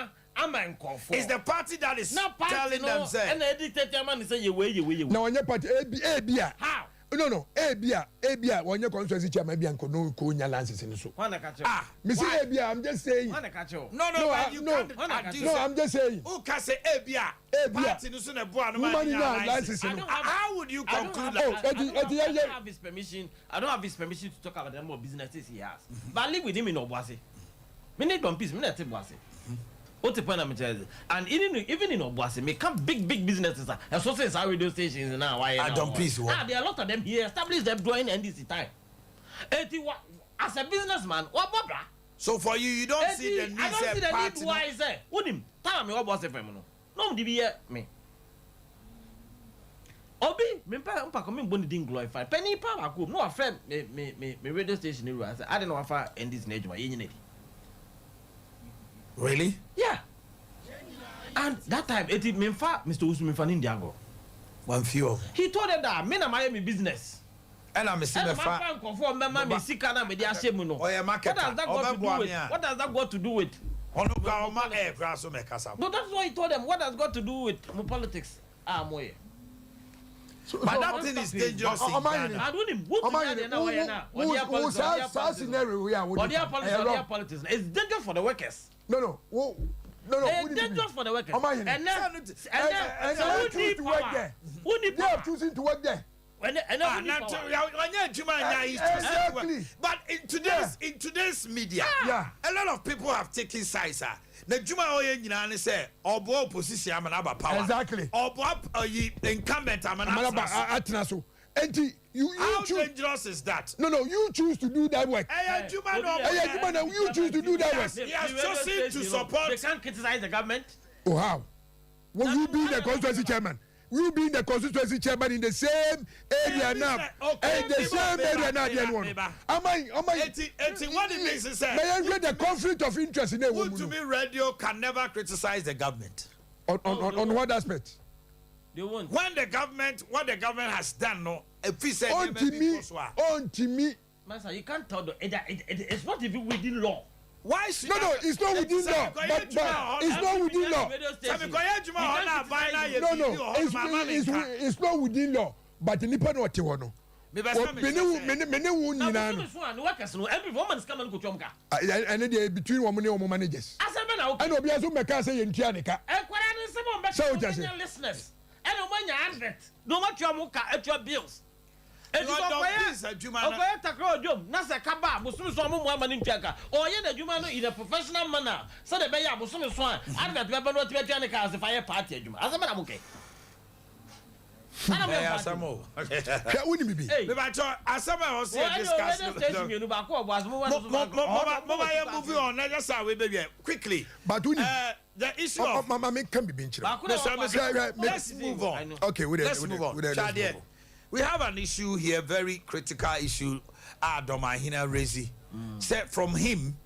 it's the party that is telling them say. Now on your party, Abia. How? No, Abia. When your constituency chairman, Abia, no Konya lances in the soup. Missy Abia, I'm just saying. No, I'm just saying. Who can say Abia? How would you conclude that? I don't have his permission. I don't have his permission to talk about the number of businesses he has. But I live with him in Obuasi. Me need one piece. Me not Obuasi. What's the point I'm telling you? And even in Obuasi, me come big businesses. Associates our radio stations now. Why? I don't piece one. There are a lot of them here. Established them during NDC time. As a businessman, what bother? So for you don't see the need. I don't see the need. Why is that? Unim, tell me what was the family. No, me. Obi, me pa come boni didn't glorify. Penny power go. No affair me radio station area. I don't know affair NDC na ejuma yenye. Really? Yeah. And that time, Mr. Usman Fandiago. One few. He told them that me na Miami business. And I'm a sinner. What does that got to do with? But that's why he told them. What has got to do with politics? But that thing is dangerous. It's dangerous for the workers. No. It's dangerous for the workers. And they are choosing to work there. But in today's media, a lot of people have taken sides. Say, opposition, power. Exactly. Incumbent, how dangerous is that? No, you choose to do that work. You choose to do that work. He has chosen to support. They can't criticize the government. Oh, how? Will you be the constituency chairman? Will you be the constituency chairman in the same area now? In the same area now, the one. What it means is the conflict of interest in the woman. To me, radio can never criticize the government. On what aspect? They won't. When the government, what the government has done, no, if we say on to me, Master, you can't tell it's not even within law. Why should no, it's not within law. But it's not within law. It's not within law. But nipa no te wono. Mene wo nyina no. And they between women and managers. And obi aso meka say yentua nika. So just listeners. And when you advert, no matter your muka at your bills. Okoye takro job na se kaba bosom so mo ama ni ntwaka. Oye na adwuma no in a professional manner. So de be ya bosom so an advert be no tibetia ne ka as fire party adwuma. Asema na mo ke. Hey, Asamo. Hwɛ wo ni bibi. Me ba cho Asamo o say discuss. Mama moving on. Let's say we baby quickly. But we the issue of mama me can be nkyerɛ. Let's move on. Okay, let's move on. We have an issue here, very critical issue. Omanhene Rezi said from him,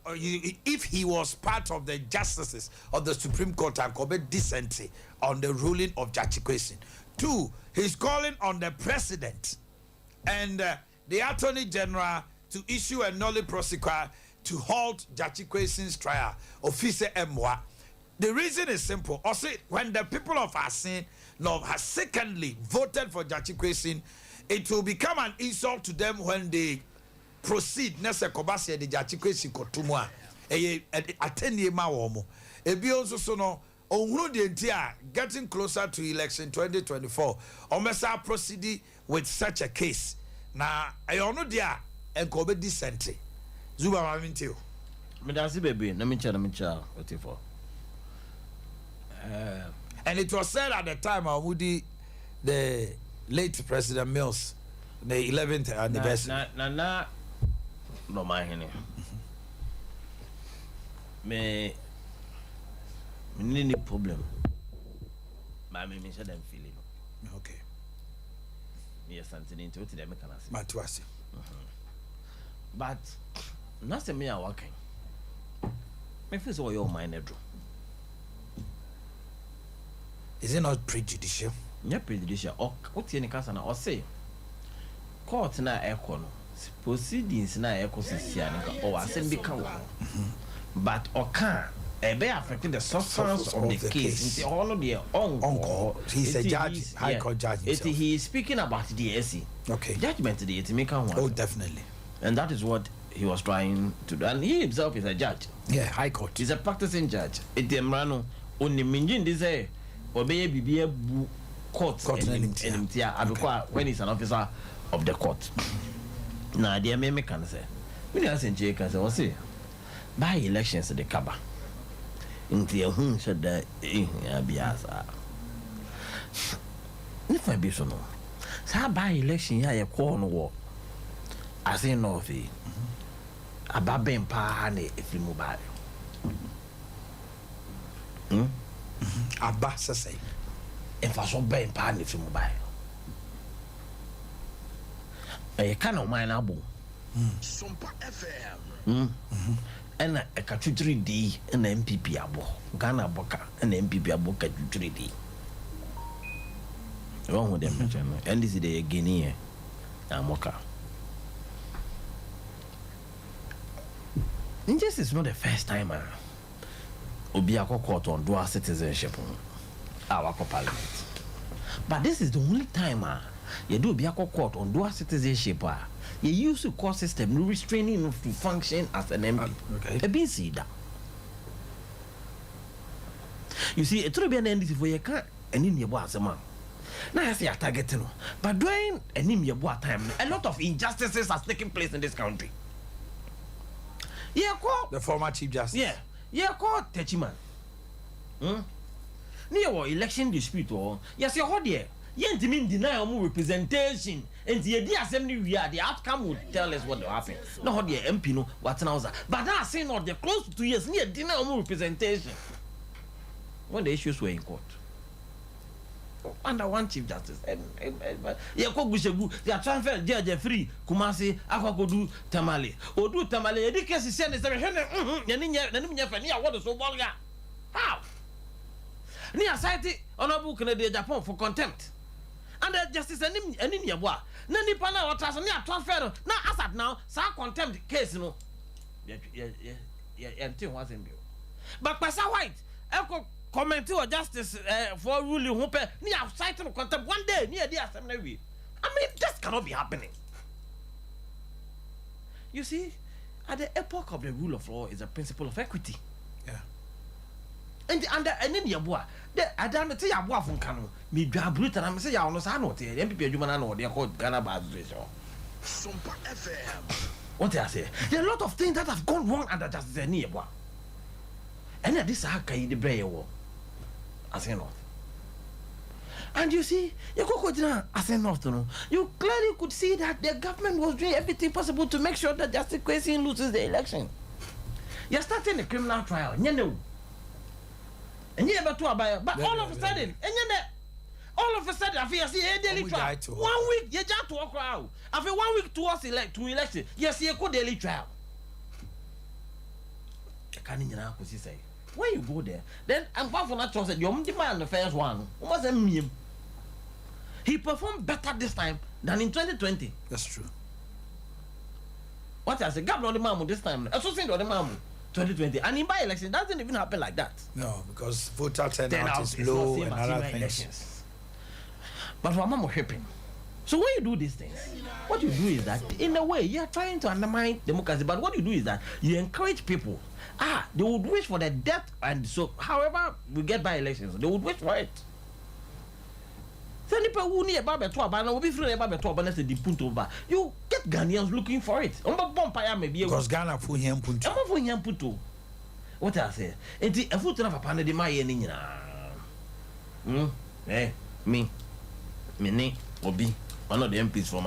if he was part of the justices of the Supreme Court and commit dissent on the ruling of Judge Kwesi. 2, he's calling on the president and the attorney general to issue a nolle prosequi to halt Judge Kwesi's trial. Officer Mwa. The reason is simple. Also, when the people of Asin has secondly voted for Judge Kwesi, it will become an insult to them when they proceed nese kobase de Judge Kwesi kotumu a atenie ma wo mo ebi onso so no onhuru de ntia getting closer to election 2024 omesa proceed with such a case na ayono dia enko be decent zuba ma mintio me dance baby na me cha otifo and it was said at the time Awudi the late President Mills the 11th anniversary na no Omanhene me need problem ma me say them feeling okay me something into them can say matuasi but na say me a working me feel so your mind do is it not prejudicial? Yeah, prejudicial. Or what you can say or say court na echo no proceedings na echo sisia or asem be kan but or can be affecting the substance of the case. In all of the on he's a judge, high court judge himself. He is speaking about the SC. Okay. Judgment today to make one. Oh, definitely. And that is what he was trying to do. And he himself is a judge. Yeah, high court. He's a practicing judge. Etemrano only minjin this obey bibi bu court when he's an officer of the court. Now, dear me can say, when I send you can say, by elections the Kaba. Into your home said that Biasa. If I be so no, so by election, ya call no war. I say no fee. A babin pahane if you mobile. Abasa say, if I saw Ben Pan if you mobile. A can of mine abo. Sompa FM. And a K3D and MPP abo. Ghana Boka and MPP abo K3D. Wrong with them, and this is the Guinea. Amoka. This is not the first time Obiako court on dual citizenship. Our parliament. But this is the only time you do Obiako court on dual citizenship. You use the court system restraining him to function as an MP. Okay. See that. You see, it will be an end for you can't and in your boss a man. Now I say a target, but during an in your boy time, a lot of injustices are taking place in this country. Yeah, call the former Chief Justice. Yeah, call Techiman. Near election dispute or yes, you're hot there. You mean deny more representation and the idea assembly we are the outcome would tell us what will happen. No, the MP no what now, but I say not they're close to 2 years near deny more representation. When the issues were in court. Under one Chief Justice, they are transferred judge free. Kumasi, Aquacodu, Tamale. Or do Tamale, the case is sent as a what is so vulgar. How? Near cited Honorable Canada Japan for contempt. And the justice and in your bois. Nani Pana or Tasania transfer. Now, as at now, some contempt case, no. But Passa White, Echo. Comment to a justice for ruling who pay near citing of contempt one day near the assembly. I mean, this cannot be happening. You see, at the epoch of the rule of law is a principle of equity. Yeah. and then your boy. I don't say I walk from Cano. Me grab Britain and say, I almost know the MPP human or they are called Ghana Bad. Sompa FM. What I say? There are a lot of things that have gone wrong under just the nearby. And this is how the Bray war. I say not. And you see, you clearly could see that the government was doing everything possible to make sure that Justice Kwesi loses the election. You're starting a criminal trial, you know. And you ever to Abia, but all of a sudden, I feel see a daily trial. 1 week, you just walk out. After 1 week towards election, yes, you go daily trial. Can't you say? When you go there, then I'm far from that trust. You're the man the first one. What's a meme? He performed better this time than in 2020. That's true. What I say, Gabriel the Mamu this time. Associate the Mamu 2020. And in by-election, it doesn't even happen like that. No, because voter turnout is low and other things. But for Mamu shipping. So when you do these things, what you do is that, in a way, you are trying to undermine democracy. But what you do is that you encourage people. They would wish for the death, and so however we get by elections, they would wish for it. You get Ghanaians looking for it. Because Ghana for him put. What I say? It's a foot of a panel de my me, Obi, one of the MPs for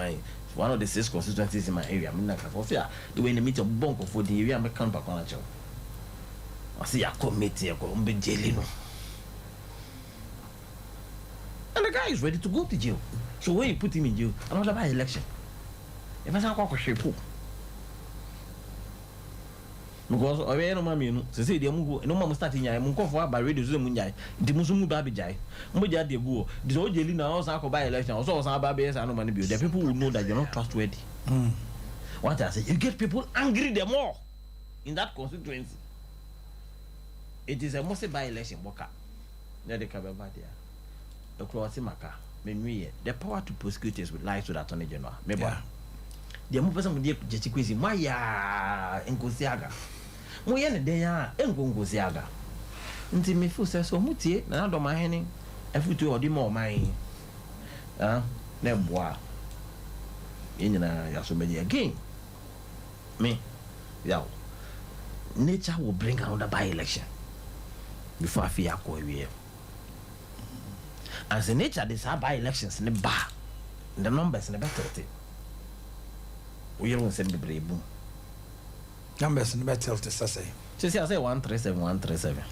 one of the 6 constituencies in my area. I'm not the way in the meet of Bonko for the area, I'm a camp. I see a committee, and the guy is ready to go to jail. So when you put him in jail, another by election. If I say I shape, because I no mammy, so say the Mungo, no mamma starting ya, Munko for by radio Zumunjai, the Musumu Babijai, Muja de Buo, the old Jelina also by election, also some babies and no money. The people will know that you're not trustworthy. What I say, you get people angry them more in that constituency. It is a mostly by election worker. There they come about there. The Croatimaka, the power to prosecute us with lies to the Attorney General. Maybe the person with the Jessiquizi, Maya, Nkosiaga. Moyenne, they are Nkosiaga. Until me full says so muti, and I don't mind any, if we do or the more mine. Nebois. In Yasumedi again. Me, Yaw. Nature will bring another by election. Before I fear here. As the nature, these are by elections in the bar. The numbers in the better. We don't send the brave boom. Numbers in the better to say. She says, I say 137, 137.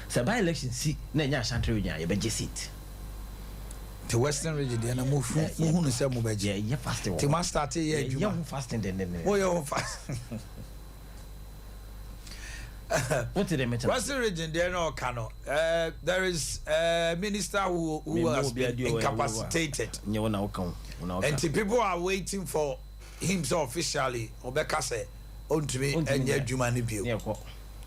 So by election, see, Nanya Shantrina, you better seat. The Western region, the move who is a mobile. Yeah, fasting. To my start here, you're fasting. Oh, you're fast. What did they mention? Western region, there no cano. There is a minister who has been incapacitated. And the people are waiting for him so officially. Obeka say, on to me and yet Jumani Bill.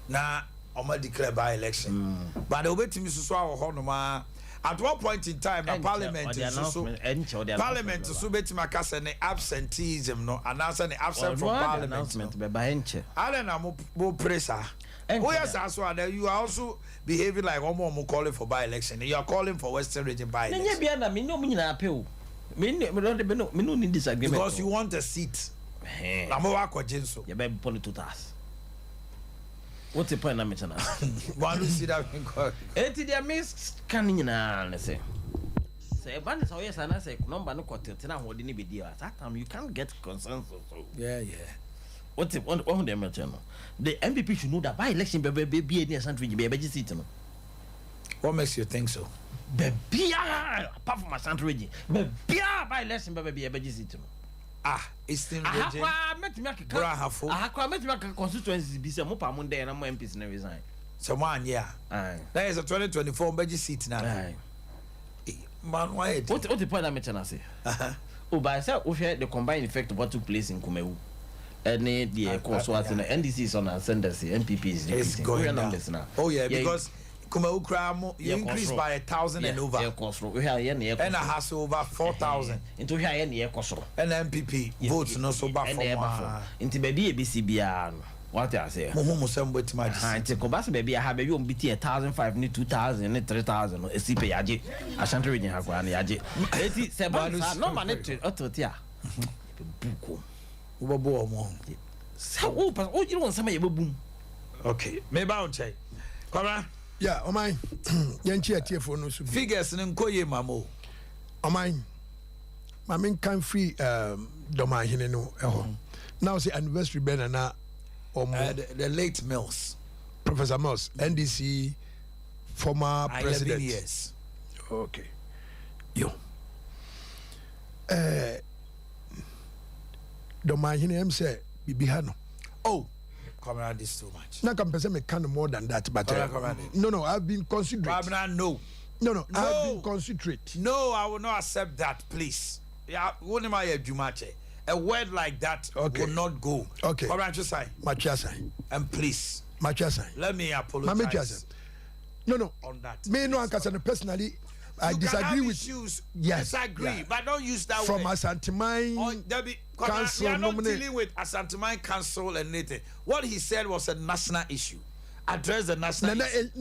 Now, Oma declare by election. But the way to me, so Honoma. At one point in time, the parliament is so parliament is so beti makasa ne absenteeism no, and also ne absent from parliament. I don't know more pressure. Oh yes, as well. You are also behaving like one calling for by-election. You are calling for Western Region by-election. Because you want a seat. You better put it to task. What's the point? I'm mentioning. One who see that. Eti dia miss canning na say. Say ban is always an answer. Number no quarter. Tena ho di ni be dia. That time you can't get consensus. Yeah. What's it? One they mention. The MPP should know that by election be near Central be seat no. What makes you think so? Be apart from my Central region. Be by election be seat no. Eastern region. I met me constituency be some more Monday and I'm MPs and resign. Someone, yeah. That is a 2024 budget seat now. Man, why? What the point I'm mentioning? I say. Oh, by itself, we had the combined effect of what took place in Kumewu. And the course was in the NDC is on ascendancy, NPP is going down. Oh, yeah, because Kumewu Kramo, you increased by 1,000 and over. And a house over 4,000. Into here, and the Ekosro. And MPP votes no so bad for into baby BCBR. What I say? Mohumu sembo timaji. Ante ko bas baby I have baby on BT 1,500 ni 2,000 ni 3,000 esipe yaje. Ashanti region ha kwa na yaje. Eti se ba no man ototia. Buko. Ubobo omo. Sa o pa o jiro nsama ye babum. Okay. Me ba on chai. Kwara. Yeah, Oman. Yanchi atiefo no so. Figures ni nkoye mamo. Oman. Mamin kan free Omanhene no eho. Now say anniversary ben na the late Mills. Professor Mills, NDC former president. 11 years. Okay. Yo. Omanhene say bibihano. Oh, Comrade, this is too much. Now can person me can more than that, but no, I've been considerate. No, I've been considerate. No, I will not accept that, please. Yeah, what am I a Jumache? A word like that will not go. Okay. Comrade, just say. Machasai. And please. Machasai. Let me apologize. No. On that. Me no Ankasana personally. I disagree with issues. Yes. Disagree, but don't use that from word. Asantemine Council. We are not dealing with Asantemine Council and anything. What he said was a national issue. Address the national issue.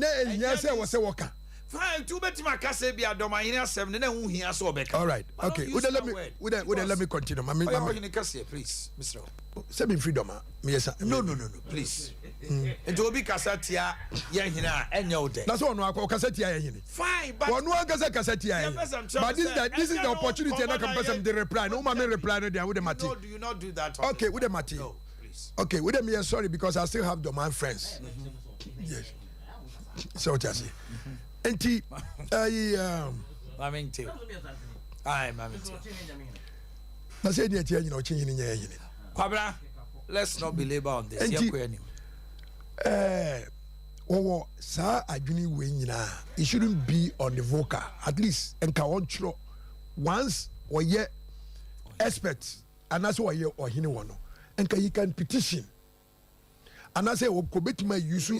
Fine, too bad my case be a Omanhene 7 and then he has over. All right. Okay. Let me continue. Please, Mr. Semi freedom. No, please. It will be Kasatia Yahina and your day. That's all no Kasatia. Fine, but one Kasatia. But this is the opportunity and I can pass them the reply. No man reply there with the matter. No, do you not do that? Okay, with the matter. No, please. Okay, with them sorry because I still have Doman friends. Yes. So what I say. Enti Maming too. Aye, Maming too. Na say dey tie nyina o chin nyina nyina. Kwabra, let's not belabor on this. Owo sa adwini we nyina. It shouldn't be on the vocal. At least enka won chro once or ye expert and that's why you or hini wono. Enka you can petition. And I say, "Obetima use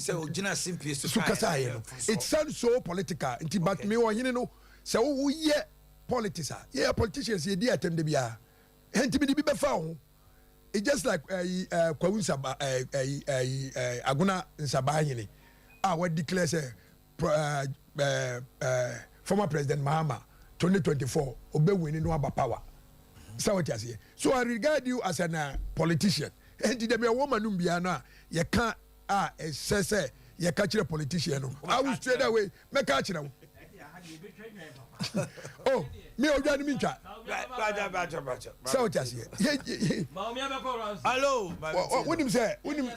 it sounds so political. But me, you know, so yeah, politics. Yeah, politicians. Yeah, attend the bia. And to be found. It's just like Kwawun Saba, Aguna Sabahini. What declares former President Mahama 2024 obey winning no power. So what you say? So I regard you as a politician. And the woman umbiana, you can't say you catch a politician. I will straight away make catch them. Oh, me already mean that. So just here. Hello, what him say? What him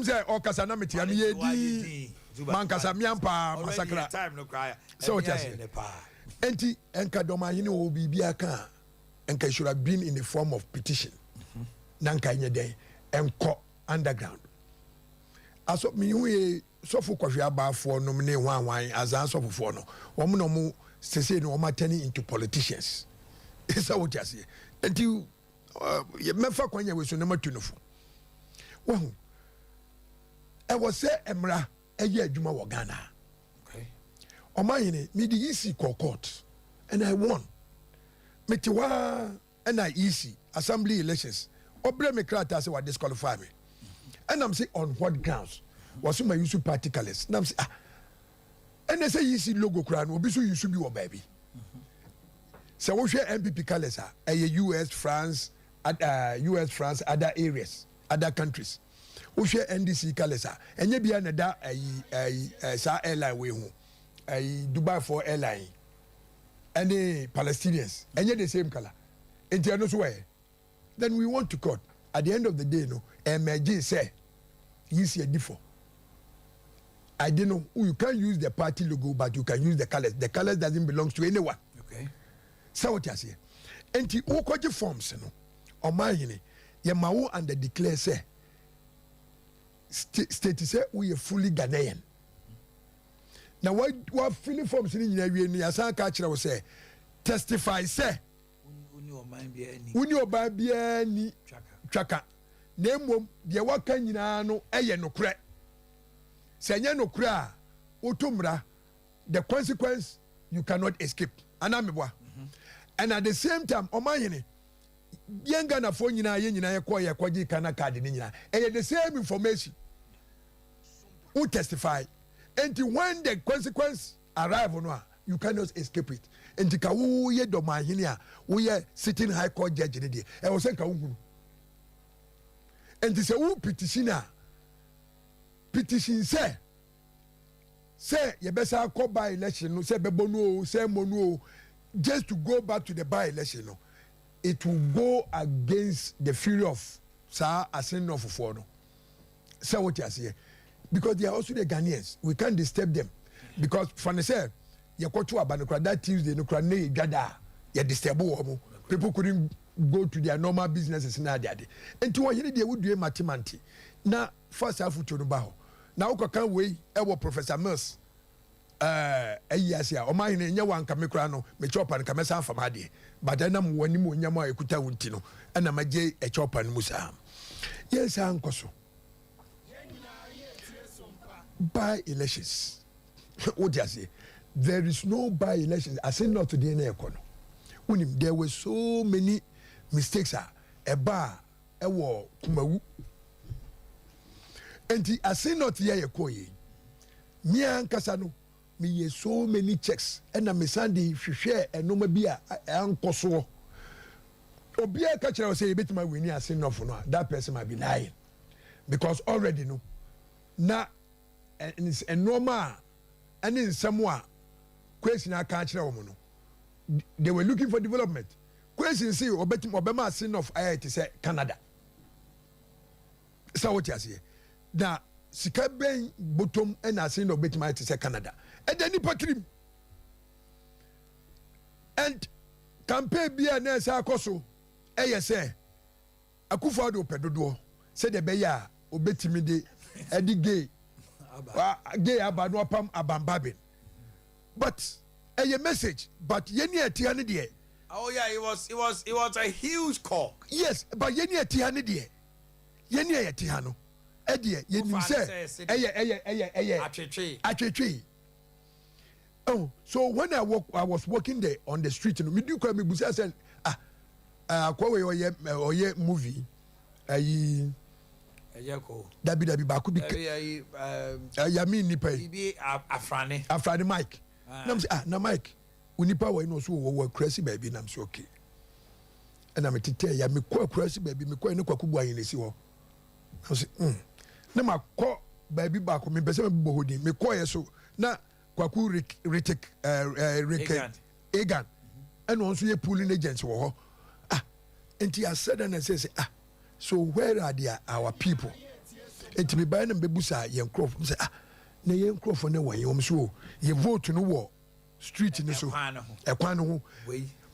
say? Oh, Casanamity, I mean, Mancasa Miampa, Massacre. Time no cry. So just here. Enti Omanhene will be Biaka, and should have been in the form of petition. Nanka nyede enko underground aso me we sofo kwahwe abafo no me hwan azan sofo no wo no mu sese no ma turning into politicians isa what you say until ye mefa kwanya we so na matunufo wo e wo se emra eye adwuma wo Ghana. Okay. Omanhene me di isi court and I won. Metiwa and I easy assembly elections. Obre me krata say what disqualify me. And I'm saying on what grounds? Was my use party colors. And I'm saying and they say you see logo crown obi so you should be your baby. So we share MPP colors are US, France, other areas, other countries. We share NDC colors are and you be another sa airline we hu. Dubai for airline. And the Palestinians and yet the same color. And they are not way. Then we want to court. At the end of the day, no, MJ say, you see a difference. I don't know. You can't use the party logo, but you can use the colors. The colors doesn't belong to anyone. Okay. So what you say? And the Okoji forms, no, Omanhene, Yamawo and the declare say, state say we are fully Ghanaian. Now what filling forms in your son catcher will say, testify say. Wuni oba bia ni twaka na mmom de waka nyina no eye nokure se nya nokure a otumra the consequence you cannot escape anamebwa and at the same time Omanhene yenga na phone nyina ye nyina ye ko ye kwaji kana card ni nyina e the same information who testify and when the consequence arrive no you cannot escape it and ka wo ye do Omanhene a wo ye sitting high court judge ni de e wo say ka wo hunu and say wo petition say ye besa call by election no say bebonu o say monu o just to go back to the by election no it will go against the fury of sa asin of for no say what you say because they are also the Ghanaians we can't disturb them because from say ye ko to abanokra that Tuesday no kra na gada ye disturb wo people couldn't go to their normal businesses na dia de enti wo hene de wudue matimanti na first half to no ba ho na wo kan we e wo Professor Mills ayiasia Omanhene nya wan ka mekra no me chopa nka mesa afam ade but na mo wani mo nya mo ekuta wunti no na magye e chopa no musa yes ankoso by elections what do you say there is no by elections I say not today na ekono unim there were so many mistakes eba e wo kumawu enti I say not here ekoyi me ankasa no me ye so many checks and me sandi hwehwe enoma bi a ankoso obi a ka kire say betima wini ase no for no that person might be lying because already no na enoma and in somewhere question aka kire wo no they were looking for development question say obetima obema ase no of IIT say Canada so what you say na sika ben bottom and ase no obetima IIT say Canada and then patrim and campaign bia na sa akoso say Akufo-Addo pedodo say the beya obetimi de edi gay abano apam abambabin but a message but yeni etiane de oh yeah it was a huge call yes but yeni etiane de yeni etihano edi yeni say atwetwe oh so when I was walking there on the street me do call me busa say akwawe oye movie ayi ayeko dabi baako bi yami nipa bi afrane Mike nam say na Mike unipa wa no so wo crazy baby nam say okay and am tete ya me kwa crazy baby me kwa ne kwakubu ayen si ho nam say na makọ baby baako me pese me bo hodin me kwa ye so na kwaku retek egan and also ye pooling agents wo ho enti I said and I say so where are our people enti me buy na bebusa ye nkrof say na ye nkrof na wan ye om so ye vote no wo street ni so ekwan no ho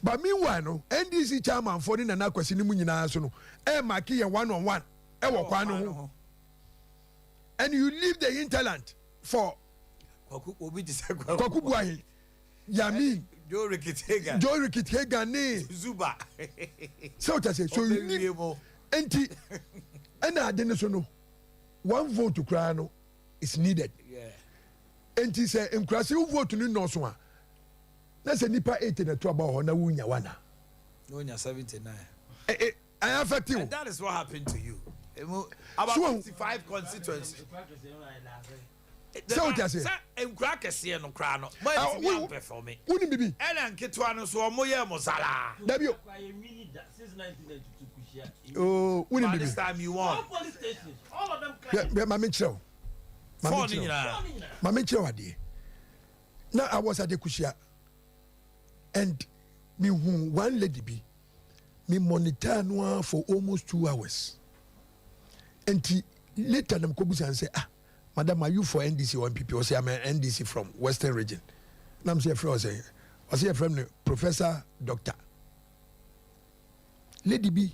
but meanwhile no NDC chairman for ni na kwasi ni mu nyina so no e mark ye one on one e wo kwan no ho and you leave the hinterland for obi di se kwaku buahin yami Joe Rikitega ne Zuba so ta say so you need enti and ade so no one vote to cry no is needed enti say enkrasi vote ni no so a na say nipa 80 na to about ho na wunya wana no nya 79 I affect you and that is what happened to you about 55 constituencies so what I say enkura kese no kra no ma ti am perform woni bibi ena nketwa no so mo ye mo sala dabio oh woni bibi this time you won all of them yeah mama chiro ade now I was at the kushia and me who one lady be me monitor no for almost 2 hours and later them kobusa and say Madam, are you for NDC or MPP? Or say I'm an NDC from Western region. Now I'm saying from Professor Doctor Lady B.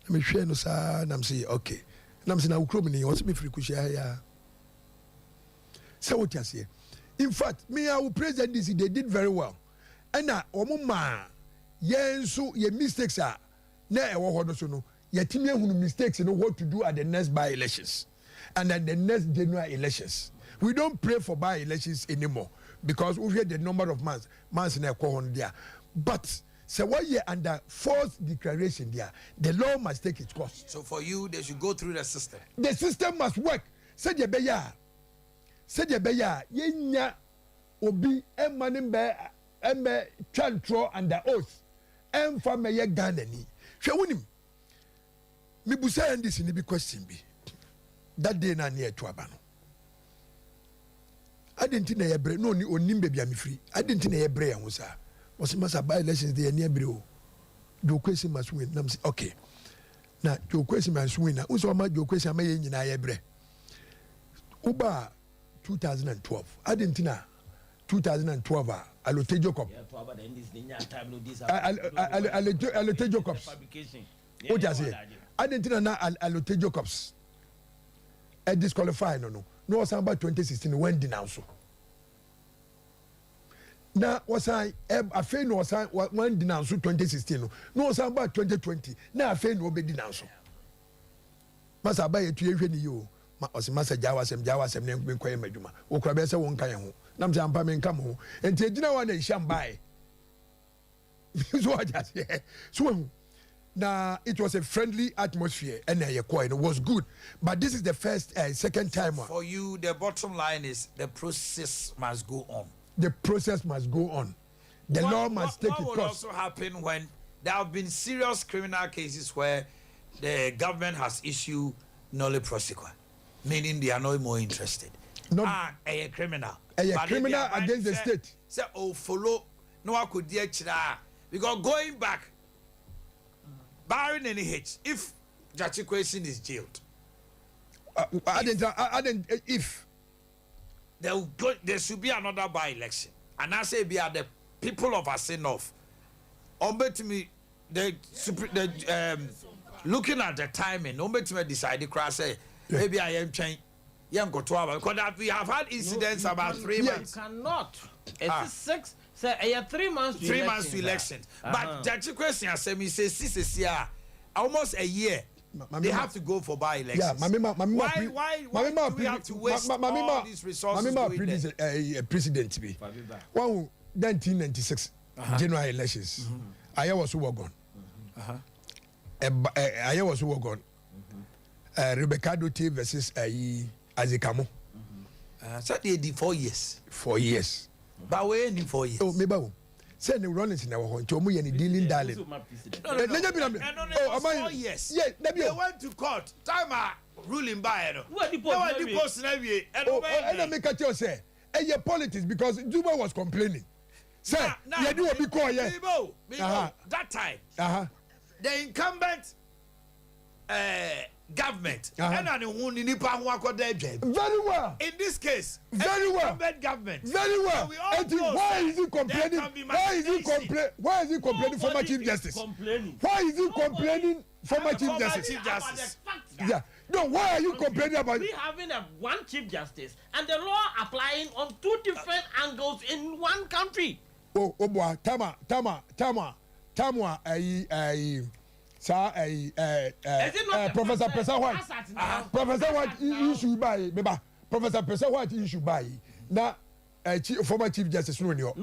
I'm sure no sir. I'm saying okay. Now I'm saying I will come in. You want to be free? Kushia. So what you say? In fact, me I will praise NDC. They did very well. And now, omuma, so your mistakes are na ewo hodo so no. Your team who mistakes you know what to do at the next by elections. And at the next general elections, we don't pray for by-elections anymore because we hear the number of months in a there. But So what year under false declaration there, the law must take its course. So for you, they should go through the system. The system must work. Said ye beya, yenya obi emmanim embe chantro under oath. Emfa meye Ghanani. She wunim. Me busa and this in the question be. That day na near to abano. I didn't know bre no ni onim baby am free. I didn't know bre an wosa. Was must buy elections there near bro. Do question must win. Nam say okay. Na do question must win. Na unso ma do question ma ye nyina ye bre. Uba 2012. I didn't know 2012 Alote Jacob. Alote Jacobs. What you say? I didn't know Alote Jacobs. I disqualify no. No was about 2016 when denounced. Now was I fail no was when denounced 2016 no was about 2020 now I fail no be denounced. Masa buy a 2 years you masa jawa sem ne nkwen madwuma wo kura be se won kan ho nam se ampa me nkam ho enti agina wa na hisham bai so just so now it was a friendly atmosphere and it was good, but this is the first second time for you. The bottom line is the process must go on. The process must go on. The law must take its course. What will also happen when there have been serious criminal cases where the government has issued nolle prosequi, meaning they are no more interested. Not a criminal. A criminal against the state. Say, oh, follow no one could because going back. Barring any hitch, if Judge Kwesi is jailed, if there should be another by-election, and I say, be the people of Asinov, to me, looking at the timing, to me decide to say, maybe I am changing. Because we have had incidents about 3 months. You cannot. It's 6. So, 3 months to 3 months to elections. But Judge question has said, says, almost a year. They have to go for by-elections. Yeah, why do we have to waste all these resources doing that? President be. 1996 general elections. I was Wagon. I was Wagon. Rebecca Dote versus Azikamo. So they did 4 years. 4 years. But we in 4 years. Oh, maybe. Say the Rollins in our home. Tomu yani dealing darling. No, 4 years. Yeah, they went to court. Time ruling by. What the post? And I make a tell say, your politics because Juba was complaining. Say, you do a big call, yeah. That time, the incumbent government very well in this case very well government very well why is he complaining why is he complaining former chief justice why is he complaining former chief justice yeah no why are you complaining about we having one chief justice and the law applying on 2 different angles in one country boy tama Professor Pesa White. Professor White issue by Beba. Professor Pesa White issue by now former Chief Justice no. Judgment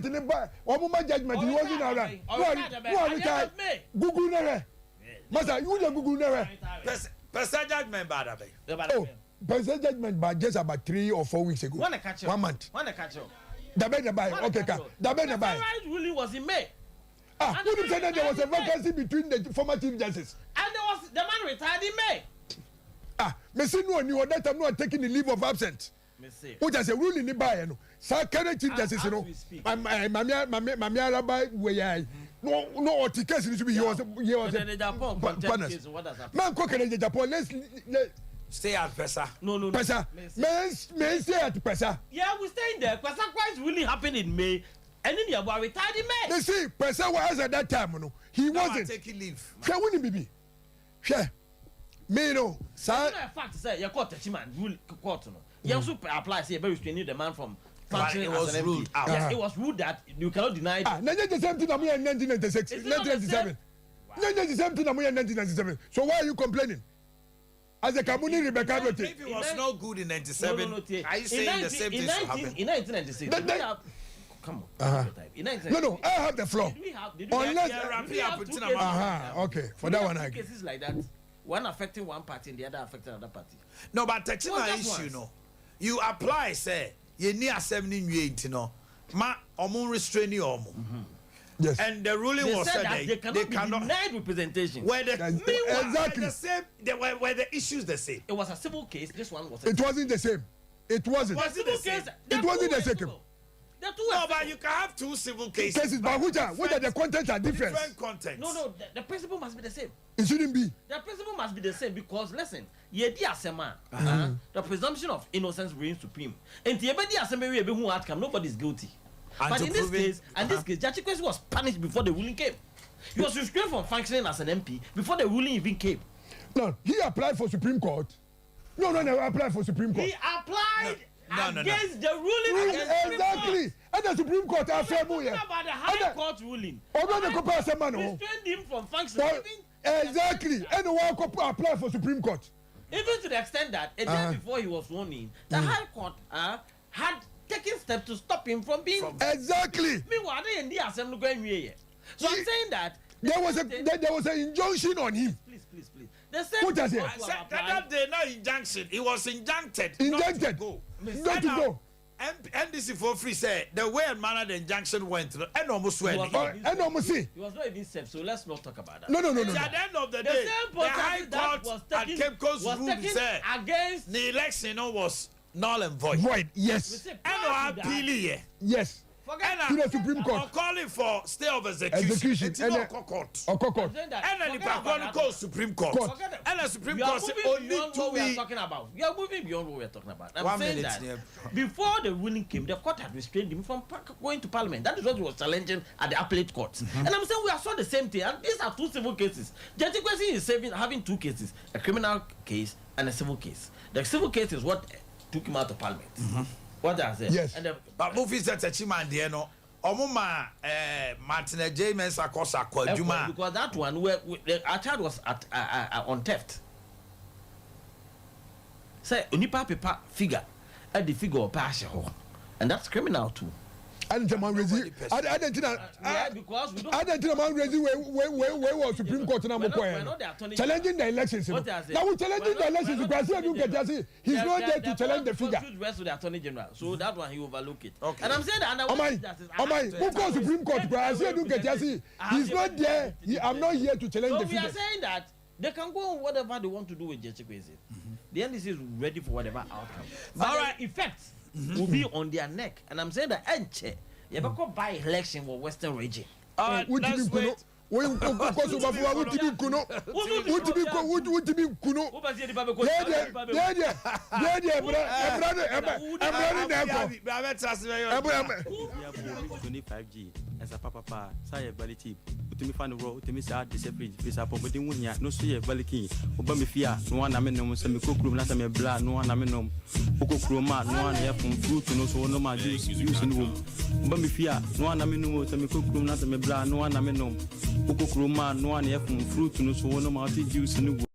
in the bar. Judgment he wasn't around. No, Google never. Master, you don't Google never. Pesa judgment bad. Oh, Pesa judgment by just about 3 or 4 weeks ago. 1 month. Okay, the right ruling was in May. Who did say that there was a vacancy between the former chief justice? And the man retired in May. Messi no ni that time no taking the leave of absence. What is a ruling in buy no. Sa current chief justice no. Mami Araba we no case need to be he was in Japan. What does happen? Man cook in Japan. Let's stay at Pesa. No. Pesa. Men stay at Pesa. Yeah, we staying there. Pesa quite really happened in May. And then you are retired in May. They see, Pesa was at that time. No, he wasn't taking leave. Share wouldn't be. Share. Me no. Sir. Fact say you court the man rule court no. You also apply say very restraining the man from functioning as an MP. Yes, it was ruled that you cannot deny. The same thing in 1996, 1997. The same thing in 1997. So why are you complaining? as a Kamuni Rebecca Rote. If it was no good in 97, are you saying the same thing should happen? In 1996, come on. No, I have the floor. Unless okay, for that one I agree. Cases like that, one affecting one party and the other affecting another party. No, but touching my issue, no. You apply, say, you need assembling you, no. Ma, omun restrain you, Yes. And the ruling they was said that they cannot deny representation. Where the exactly the same, were the issues the same. It was a civil case. This one was. It wasn't the same. It wasn't. Was it the same? It wasn't the same. No, but you can have two civil cases. But which are the contents are different. Different contents. No, the principle must be the same. It shouldn't be. The principle must be the same because listen, the presumption of innocence reigns supreme. And the assembly who outcome, nobody's guilty. But in this case, Judge Kwesi was punished before the ruling came. He was restrained from functioning as an MP before the ruling even came. No, he applied for Supreme Court. No, applied for Supreme Court. He applied against the ruling. Exactly. And the Supreme Court has said, about the High Court ruling. Restrained him from functioning. Exactly. And the one applied for Supreme Court. Even to the extent that a day before he was sworn in, the High Court had taking steps to stop him from being exactly. Meanwhile, they in the assembly going here. So I'm saying that there was an injunction on him. Please. The same. What does it? That day, no injunction. He was injuncted. Not to go. NDC for free said the way and manner the injunction went through, and almost went. He was not even safe, so let's not talk about that. No. At the end of the day, the High Court at Cape Coast ruled said against the election was null and void. Void, yes. And appeal yes. To the Supreme Court. I'm calling for stay of execution. And then the Supreme Court. And the Supreme Court said only to be. We are moving beyond what we are talking about. I'm saying that before the ruling came, the court had restrained him from going to Parliament. That is what he was challenging at the appellate court. And I'm saying we are saw the same thing. And these are two civil cases. Judge Kwesi is having two cases: a criminal case and a civil case. The civil case is what took him out of Parliament. What I said. Yes. But movies that Chiman Diano, Omuma Martina James Akosa Juma. Because that one where our child was on theft. Say Unipa paper figure at the figure of Pasha, and that's criminal too. I didn't man raise I didn't man raise where was Supreme Court now challenging the elections. Now we challenging the elections because he's not there to challenge the figure. To the Attorney General, so that one he overlook it. Okay. And I'm saying that who calls Supreme Court? He's not there. I'm not here to challenge the figure. We are saying that they can go on whatever they want to do with Judge Kwesi. The NDC is ready for whatever outcome. But the effects will be on their neck. And I'm saying that Enche, you ever go by election for Western region. Let's wait. as a papa, say a vality, to me find the road, to me say this every disappointment, no see a valiki, Obama Fia, no one amenum, some cook room, not a blood, no one amenum, Oko Kroma, no one here from fruit to no so no my juice in room. Obama Fia, no one amenum, some cook room, not a blood, no one amenum, Oko Kroma, no one here from fruit to no so no my juice in the